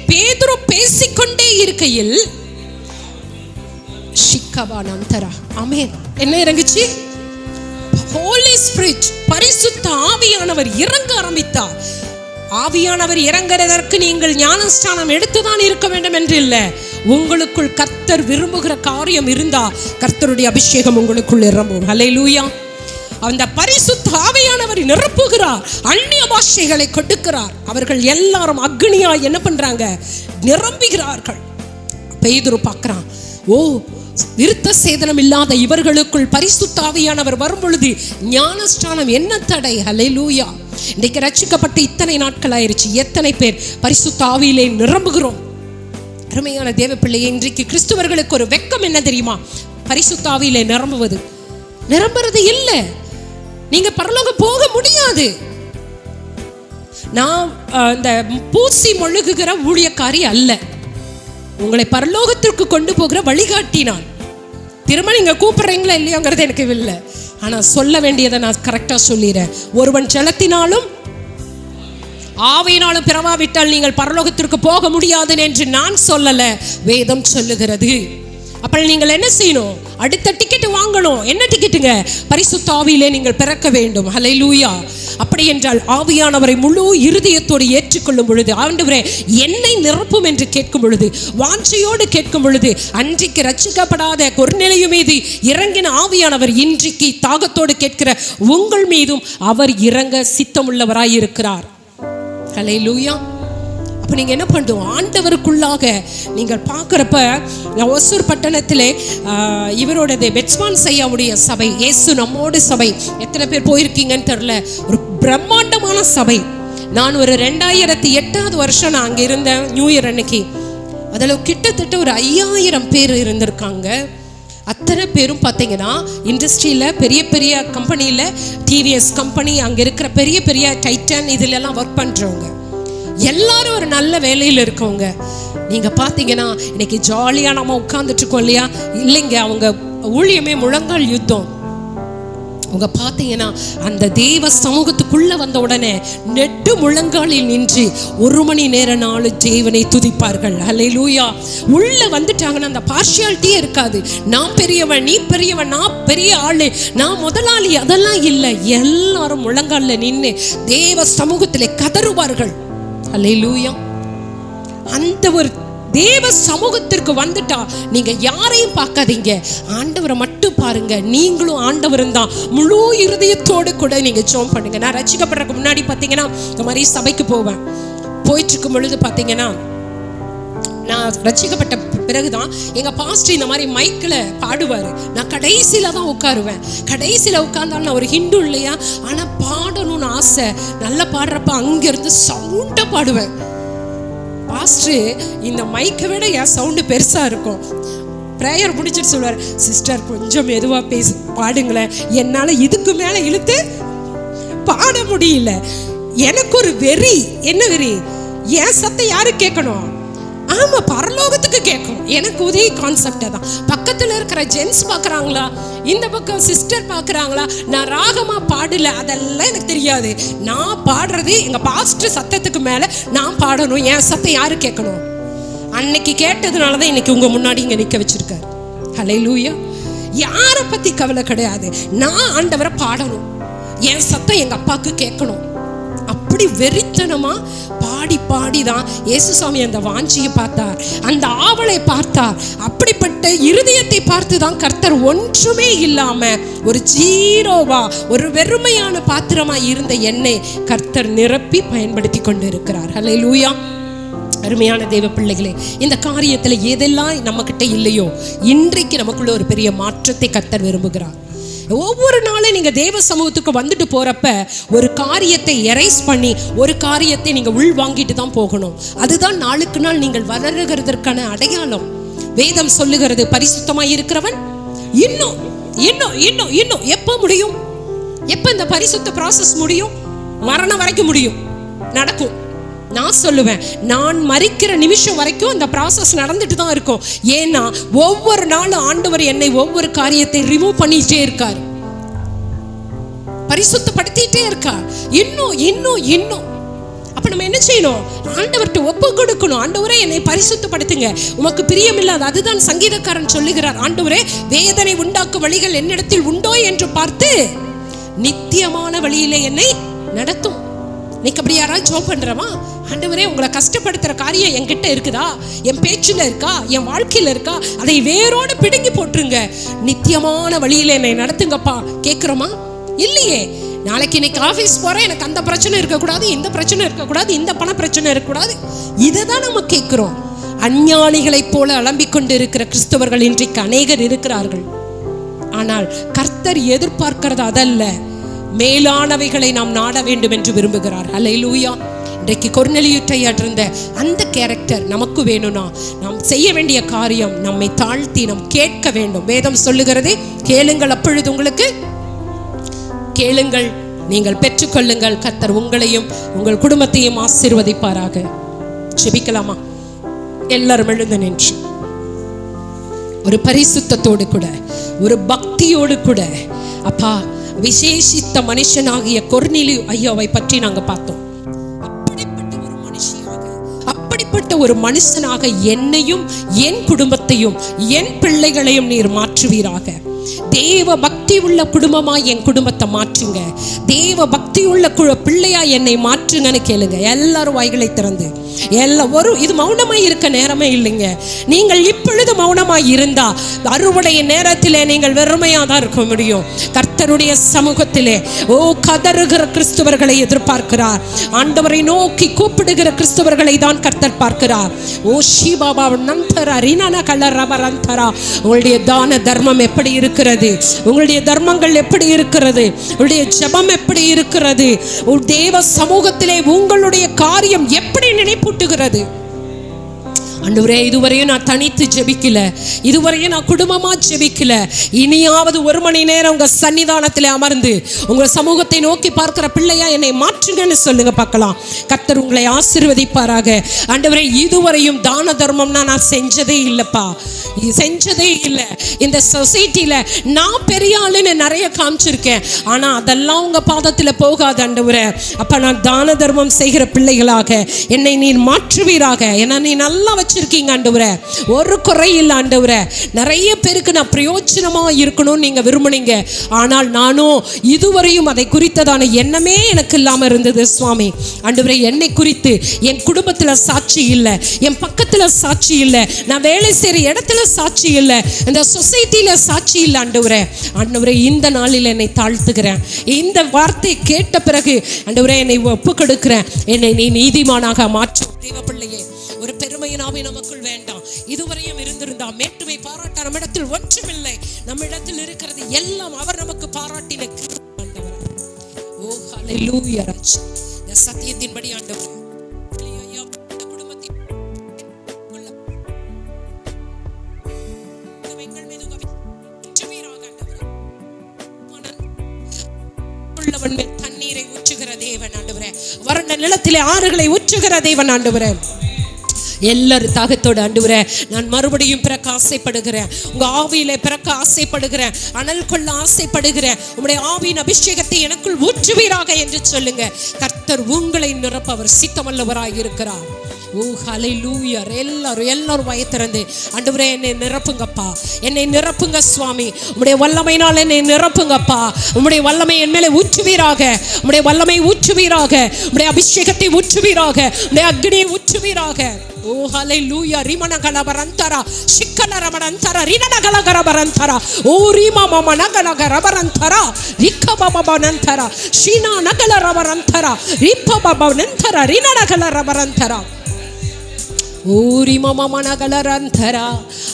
பேதுரு பேசிக்கொண்டே இருக்கையில் ஆமென், என்ன இறங்குச்சு? ஹோலி ஸ்பிரிட், பரிசுத்த ஆவியானவர் இறங்க ஆரம்பித்தார். ஆவியானவர் இறங்குறதற்கு நீங்கள் ஞானஸ்நானம் எடுத்துதான் இருக்க வேண்டும் என்று இல்லை. உங்களுக்குள் கர்த்தர் விரும்புகிற காரியம் இருந்தா கர்த்தருடைய அபிஷேகம் உங்களுக்குள் இறங்கும். ஹல்லேலூயா. அந்த பரிசுத்த ஆவியானவர் நிரப்புகிறார், அந்நிய பாஷைகளை கொடுக்கிறார். அவர்கள் எல்லாரும் அக்னியாய் என்ன பண்றாங்க? நிரம்புகிறார்கள். பேதுரு பார்க்கிறான், ஓ, விருத்த சேதனம் இல்லாத இவர்களுக்குள் பரிசுத்த ஆவியானவர் வரும் பொழுது ஞானஸ்நானம் என்ன தடை? ஹல்லேலூயா. இன்றைக்கு ரட்சிக்கப்பட்டு இத்தனை நாட்கள் ஆயிருச்சு, எத்தனை பேர் பரிசுத்த ஆவியிலே நிரம்புகிறோம்? அருமையான தேவ பிள்ளையே, இன்றைக்கு கிறிஸ்துவர்களுக்கு ஒரு வெக்கம் என்ன தெரியுமா? பரிசுத்த ஆவியிலே நிரம்புறது இல்லை. நீங்க பரலோகம் போக முடியாது. நான் இந்த பூசி மொழுகுகிற ஊழியக்காரி அல்ல, உங்களை பரலோகத்திற்கு கொண்டு போகிற வழிகாட்டி நான். திரும்ப நீங்க கூப்பிடுறீங்களா இல்லையோங்கிறது எனக்கு இல்லை, ஆனா சொல்ல வேண்டியதை நான் கரெக்டா சொல்லிடுறேன். ஒருவன் ஜலத்தினாலும் ஆவியினாலும் பிறவாவிட்டால் நீங்கள் பரலோகத்திற்கு போக முடியாது என்று நான் சொல்லல, வேதம் சொல்லுகிறது. அப்ப நீங்கள் என்ன செய்யணும்? அடுத்த டிக்கெட் வாங்கணும். என்ன டிக்கெட்டுங்க? பரிசுத்த ஆவியிலே நீங்கள் பிறக்க வேண்டும். ஹல்லேலூயா. அப்படி என்றால் ஆவியானவரை முழு இருதயத்தோடு ஏற்றுக்கொள்ளும் பொழுது, ஆண்டவரே என்னை நிரப்பும் என்று கேட்கும் பொழுது, வாஞ்சையோடு கேட்கும் பொழுது, அன்றைக்கு ரட்சிக்கப்படாத கொர்நேலியு மீது இறங்கின ஆவியானவர் இன்றைக்கு தாகத்தோடு கேட்கிற உங்கள் மீதும் அவர் இறங்க சித்தமுள்ளவராய் இருக்கிறார். ஹல்லேலூயா. அப்போ நீங்கள் என்ன பண்ணுவோம்? ஆண்டவருக்குள்ளாக நீங்கள் பார்க்குறப்ப, ஒசூர் பட்டணத்திலே இவரோடது பெட்ஸ்மான் ஐயாவுடைய சபை, இயேசு நம்மோடு சபை, எத்தனை பேர் போயிருக்கீங்கன்னு தெரில, ஒரு பிரம்மாண்டமான சபை. நான் ஒரு 2008வது வருஷம் நான் அங்கே இருந்தேன், நியூ இயர் அன்னைக்கு. அதில் கிட்டத்தட்ட ஒரு 5000 பேர் இருந்திருக்காங்க. அத்தனை பேரும் பார்த்தீங்கன்னா இண்டஸ்ட்ரியில் பெரிய பெரிய கம்பெனியில், டிவிஎஸ் கம்பெனி, அங்கே இருக்கிற பெரிய பெரிய டைட்டன் இதிலெல்லாம் ஒர்க் பண்ணுறவங்க, எல்லாரும் ஒரு நல்ல வேலையில் இருக்கவங்க. நீங்கள் பார்த்தீங்கன்னா இன்னைக்கு ஜாலியாக நம்ம உட்கார்ந்துட்டு இருக்கோம் இல்லையா? இல்லைங்க, அவங்க ஊழியமே முழங்கால் யுத்தம். அவங்க பார்த்தீங்கன்னா அந்த தேவ சமூகத்துக்குள்ளே வந்த உடனே நெட்டு முழங்காலில் நின்று 1 மணி நேரம் நாலு தேவனை துதிப்பார்கள். ஹல்லேலூயா. உள்ளே வந்துட்டாங்கன்னா அந்த பார்ஷியாலிட்டியே இருக்காது. நான் பெரியவன், நீ பெரியவன், நான் பெரிய ஆளு, நான் முதலாளி, அதெல்லாம் இல்லை. எல்லாரும் முழங்காலில் நின்று தேவ சமூகத்தில் கதறுவார்கள். ஹல்லேலூயா. அந்த ஒரு தேவ சமூகத்திற்கு வந்துட்டா நீங்க யாரையும் பார்க்காதீங்க, ஆண்டவரை மட்டும் பாருங்க. நீங்களும் ஆண்டவரும் தான். முழு இருதயத்தோடு கூட நீங்க ஜெபம் பண்ணுங்க. நான் ரட்சிக்கப்படுறதுக்கு முன்னாடி பார்த்தீங்கன்னா இந்த மாதிரி சபைக்கு போயிட்டு இருக்கும் பொழுது பார்த்தீங்கன்னா, நான் ரட்சிக்கப்பட்ட பிறகுதான் எங்க பாஸ்டர் இந்த மாதிரி மைக்கில் பாடுவார். நான் கடைசியில தான் உட்காருவேன். கடைசியில உட்கார்ந்தாலும் நான் ஒரு ஹிந்து இல்லையா, ஆனா பாடணும்னு ஆசை. நல்லா பாடுறப்ப அங்கிருந்து சவுண்டா பாடுவேன். பாஸ்டர் இந்த மைக்கை விட என் சவுண்டு பெருசா இருக்கும். ப்ரேயர் முடிச்சுட்டு சொல்லுவார், சிஸ்டர் கொஞ்சம் மெதுவா பாடுங்களேன். என்னால இதுக்கு மேல இழுத்து பாட முடியல. எனக்கு ஒரு வெறி. என்ன வெறி? என் சத்தம் யாரு கேட்கணும்? ஆமா, பரலோகத்துக்கு கேட்கும். எனக்கு ஒரே கான்செப்ட் தான். பக்கத்துல இருக்கிற ஜென்ஸ் பாக்குறாங்களா, இந்த பக்கம் சிஸ்டர் பாக்குறாங்களா, நான் ராகமா பாடல, அதெல்லாம் எனக்கு தெரியாது. நான் பாடுறது எங்க பாஸ்டர் சத்தத்துக்கு மேல நான் பாடணும். என் சத்தம் யாரு கேட்கணும்? அன்னைக்கு கேட்டதுனாலதான் இன்னைக்கு உங்க முன்னாடி இங்க நிக்க வச்சிருக்காரு. ஹல்லேலூயா. யாரை பத்தி கவலை கிடையாது. நான் ஆண்டவரை பாடணும். என் சத்தம் எங்க அப்பாவுக்கு கேட்கணும். அப்படி வெறித்தனமா பாடிதான் இயேசுசாமி அந்த வாஞ்சியை பார்த்தார், அந்த ஆவலை பார்த்தார். அப்படிப்பட்ட இருதயத்தை பார்த்துதான் கர்த்தர் ஒன்றுமே இல்லாம ஒரு ஜீரோவா, ஒரு வெறுமையான பாத்திரமா இருந்த என்னை கர்த்தர் நிரப்பி பயன்படுத்தி கொண்டு இருக்கிறார். ஹல்லேலூயா. அருமையான தேவ பிள்ளைகளே, இந்த காரியத்துல எதெல்லாம் நம்ம கிட்ட இல்லையோ இன்றைக்கு நமக்குள்ள ஒரு பெரிய மாற்றத்தை கர்த்தர் விரும்புகிறார். ஒவ்வொரு நாளும் நீங்க தேவ சமூகத்துக்கு வந்துட்டு போறப்ப ஒரு காரியத்தை எரைஸ் பண்ணி ஒரு காரியத்தை நீங்க உள் வாங்கிட்டு தான் போகணும். அதுதான் நாளுக்கு நாள் நீங்கள் வளருகிறதற்கான அடையாளம். வேதம் சொல்லுகிறது, பரிசுத்தமாய் இருக்கிறவன் இன்னும் இன்னும் இன்னும் இன்னும் எப்ப முடியும்? எப்ப இந்த பரிசுத்த ப்ராசஸ் முடியும்? மரணம் வரைக்கும் முடியும், நடக்கும். நான் சொல்லுவேன், நான் மரிக்கிற நிமிஷம் வரைக்கும் இந்த ப்ராசஸ் நடந்துட்டு தான் இருக்கும். ஏன்னா ஒவ்வொரு நாளும் ஆண்டவர் என்னை ஒவ்வொரு காரியத்தை ரிமூவ் பண்ணிட்டே இருக்கார், பரிசுத்தப்படுத்திட்டே இருக்கார். இன்னும் இன்னும் இன்னும். அப்ப நம்ம என்ன செய்யணும்? ஆண்டவர்கிட்ட ஒப்பு கொடுக்கணும். ஆண்டவரே என்னை பரிசுத்தப்படுத்துங்க, உமக்கு பிரியமில்லாத. அதுதான் சங்கீதக்காரன் சொல்லுகிறார், ஆண்டவரே வேதனை உண்டாக்கும் வழிகள் என்னிடத்தில் உண்டோ என்று பார்த்து நித்தியமான வழியிலே என்னை நடத்தும். நீக்கு அப்படி யாராவது ஜெபம் பண்றமா? ஆண்டவரே உங்களை கஷ்டப்படுத்துற காரியம் என்கிட்ட இருக்குதா, என் பேச்சுல இருக்கா, என் வாழ்க்கையில இருக்கா, அதை வேரோடு பிடுங்கி போட்டுருங்க, நித்தியமான வழியில என்னை நடத்துங்கப்பா கேட்கிறோமா? இல்லையே. நாளைக்கு இன்னைக்கு ஆஃபீஸ் போறேன், எனக்கு அந்த பிரச்சனை இருக்கக்கூடாது, இந்த பிரச்சனை இருக்கக்கூடாது, இந்த பண பிரச்சனை இருக்கக்கூடாது, இதை தான் நம்ம கேட்கிறோம். அஞ்ஞானிகளைப் போல அலம்பிக் கொண்டு இருக்கிற கிறிஸ்தவர்கள் இன்றைக்கு அநேகர் இருக்கிறார்கள். ஆனால் கர்த்தர் எதிர்பார்க்கிறது அதல்ல, மேலானவைகளை நாம் நாட வேண்டும் என்று விரும்புகிறார். ஹல்லேலூயா. இன்றைக்கு கொர்நேலியுட்டை இருந்த அந்த கேரக்டர் நமக்கு வேணும்னா நாம் செய்ய வேண்டிய காரியம் நம்மை தாழ்த்தி நாம் கேட்க வேண்டும். வேதம் சொல்லுகிறது, கேளுங்கள் அப்பொழுது உங்களுக்கு கேளுங்கள், நீங்கள் பெற்றுக்கொள்ளுங்கள், கர்த்தர் உங்களையும் உங்கள் குடும்பத்தையும் ஆசீர்வதிப்பாராக. ஜெபிக்கலாமா? எல்லாரும் எழுந்து நின்று ஒரு பரிசுத்தத்தோடு கூட ஒரு பக்தியோடு கூட, அப்பா விசேஷித்த மனுஷனாகிய கொர்நேலியு ஐயாவை பற்றி நாங்க பார்த்தோம். அப்படிப்பட்ட ஒரு மனுஷனாக என்னையும் என் குடும்பத்தையும் என் பிள்ளைகளையும் நீர் மாற்றுவீராக. தேவ பக்தி உள்ள குடும்பமா என் குடும்பத்தை மாற்றுங்க, தேவ பக்தி உள்ள பிள்ளையா என்னை மாற்றுங்கன்னு கேளுங்க. எல்லாரும் வாய்களை திறந்து இது மௌனமாய் இருக்க நேரமே இல்லைங்க. நீங்கள் இப்பொழுது மௌனமாய் இருந்தா அறுவடைய நேரத்திலே நீங்கள் வெறுமையா தான் இருக்க முடியும். கர்த்தருடைய சமூகத்திலே கதறுகிற கிறிஸ்தவர்களை எதிர்பார்க்கிறார். ஆண்டவரை நோக்கி கூப்பிடுகிற கிறிஸ்தவர்களை தான் கர்த்தர் பார்க்கிறார். உங்களுடைய தான தர்மம் எப்படி இருக்கிறது? உங்களுடைய தர்மங்கள் எப்படி இருக்கிறது? உங்களுடைய ஜெபம் எப்படி இருக்கிறது? தேவ சமூகத்திலே உங்களுடைய காரியம் எப்படி நினைப்பூட்டுகிறது? ஆண்டவரே, இதுவரையும் நான் தனித்து ஜெபிக்கல, இதுவரையும் நான் குடும்பமா ஜெபிக்கல, இனியாவது ஒரு மணி நேரம் உங்க சன்னிதானத்தில் அமர்ந்து உங்க சமூகத்தை நோக்கி பார்க்கிற பிள்ளையா என்னை மாற்றுங்கன்னு சொல்லுங்க பார்க்கலாம். கர்த்தர் உங்களை ஆசீர்வதிப்பாராக. ஆண்டவரே, இதுவரையும் தான தர்மம்னா நான் செஞ்சதே இல்லப்பா, செஞ்சதே இல்லை. இந்த சொசைட்டில நான் பெரிய ஆளுன்னு நிறைய காமிச்சிருக்கேன், ஆனா அதெல்லாம் உங்க பாதத்துல போகாது ஆண்டவரே. அப்ப நான் தான தர்மம் செய்கிற பிள்ளைகளாக என்னை நீர் மாற்றுவீராக. ஏன்னா நீ நல்லா வச்சிருக்கீங்க ஆண்டவரே. ஒரு குறை இல்லை ஆண்டவரே. நிறைய பேருக்கு நான் பிரயோஜனமா இருக்கணும்னு நீங்க விரும்புனீங்க. ஆனால் நானும் இதுவரையும் அதை குறித்ததான எண்ணமே எனக்கு இல்லாம இருந்தது சுவாமி. ஆண்டவரே, என்னை குறித்து என் குடும்பத்துல சாட்சி இல்லை, என் பக்கத்துல சாட்சி இல்லை, நான் வேலை செய்யற இடத்துல சாட்சி இல்லை, இந்த சொசைட்டில சாட்சி இல்லை ஆண்டவரே. ஆண்டவரே, இந்த நாளில் என்னை தாழ்த்துகிறேன். இந்த வார்த்தை கேட்ட பிறகு ஆண்டவரே என்னை ஒப்பு கொடுக்கிறேன். என்னை நீ நீதிமானாக மாற்றும். தேவ பிள்ளையே, ஒரு பெருமையினாவே நமக்குள் வேண்டாம். இதுவரையும் இருந்திருந்தா மேட்டுமை பாராட்ட நம்மிடத்தில் ஒன்றுமில்லை. நம்மிடத்தில் இருக்கிறது எல்லாம் அவர் நமக்கு பாராட்டின ஆண்டவர். ஓ ஹல்லேலூயா ராஜா. இந்த சத்தியத்தின்படி ஆண்டவர் தண்ணீரை ஊற்றுகிற தேவன் ஆண்டவரே. வறண்ட நிலத்திலே ஆறுகளை ஊற்றுகிற தேவன் ஆண்டவரே. எல்லாரும் தாகத்தோடு ஆண்டவரே, நான் மறுபடியும் பிறக்க ஆசைப்படுகிறேன். உங்க ஆவியிலே பிறக்க ஆசைப்படுகிறேன். அனல் கொள்ள ஆசைப்படுகிறேன். உங்களுடைய ஆவியின் அபிஷேகத்தை எனக்குள் ஊற்றுவீராக என்று சொல்லுங்க. கர்த்தர் உங்களை நிரப்ப அவர் சித்தமல்லவராய் இருக்கிறார். ஓ ஹல்லேலூயா. எல்லாரும் வாயை திறந்து ஆண்டவரே என்னை நிரப்புங்கப்பா, என்னை நிரப்புங்க சுவாமி. உம்முடைய வல்லமையினால் என்னை நிரப்புங்கப்பா. உம்முடைய வல்லமை என் மேலே ஊற்றுவீராக. உம்முடைய வல்லமை ஊற்றுவீராக. உம்முடைய அபிஷேகத்தை ஊற்றுவீராக. உம்முடைய அக்னியை ஊற்றுவீராக. ஓ ஹல்லேலூயா. ரிமனகலபரந்தரா சிக்கலரமரந்தரா ரினனகலகரபரந்தரா ஓ ரிமமமனகலகரபரந்தரா ரிக்கபபபனந்தரா ஷீனா நகலரபரந்தரா ரிப்பபபனந்தரா ரினனகலரபரந்தரா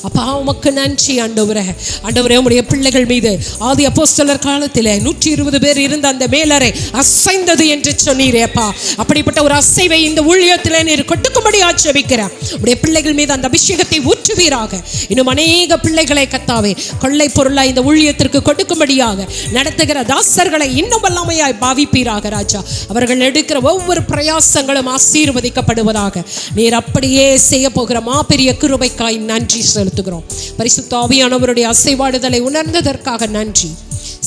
அப்பா உமக்கு நன்றி ஆண்டவரே. ஆண்டவரே, உம்முடைய பிள்ளைகள் மீது ஆதி அப்போஸ்தலர் காலத்தில் 120 பேர் இருந்த அந்த மேலறை அசைந்தது என்று சொன்னீரேப்பா. அப்படிப்பட்ட ஒரு அசைவை இந்த ஊழியத்தில் நீர் கொட்டுக்கும்படி ஆட்சேபிக்கிறேன். உடைய பிள்ளைகள் மீது அந்த அபிஷேகத்தை ஊற்றுவீராக. இன்னும் அநேக பிள்ளைகளை கத்தாவே கொள்ளை பொருளாய் இந்த ஊழியத்திற்கு கொடுக்கும்படியாக நடத்துகிற தாசர்களை இன்னும் வல்லமையாய் பாவிப்பீராக ராஜா. அவர்கள் எடுக்கிற ஒவ்வொரு பிரயாசங்களும் ஆசீர்வதிக்கப்படுவதாக. நீர் அப்படியே செய்ய போகிற மாபெரிய கிருபைக்காய் நன்றி செலுத்துகிறோம். பரிசுத்த ஆவியானவருடைய அசைவாடுதலை உணர்ந்ததற்காக நன்றி.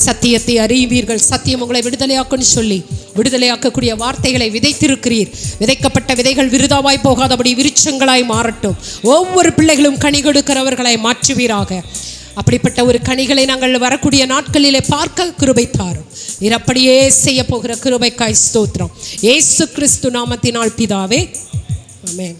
சத்தியத்தை அறிவீர்கள், சத்தியம் உங்களை விடுதலையாக்குன்னு சொல்லி விடுதலையாக்கக்கூடிய வார்த்தைகளை விதைத்திருக்கிறீர். விதைக்கப்பட்ட விதைகள் விருதாவாய் போகாதபடி விருட்சங்களாய் மாறட்டும். ஒவ்வொரு பிள்ளைகளும் கனி கொடுக்கிறவர்களாய் மாற்றுவீராக. அப்படிப்பட்ட ஒரு கனிகளை நாங்கள் வரக்கூடிய நாட்களிலே பார்க்க கிருபை தாரும். நீர் அப்படியே செய்ய போகிற கிருபைக்காய் ஸ்தோத்திரம். இயேசு கிறிஸ்து நாமத்தினால் பிதாவே, ஆமென்.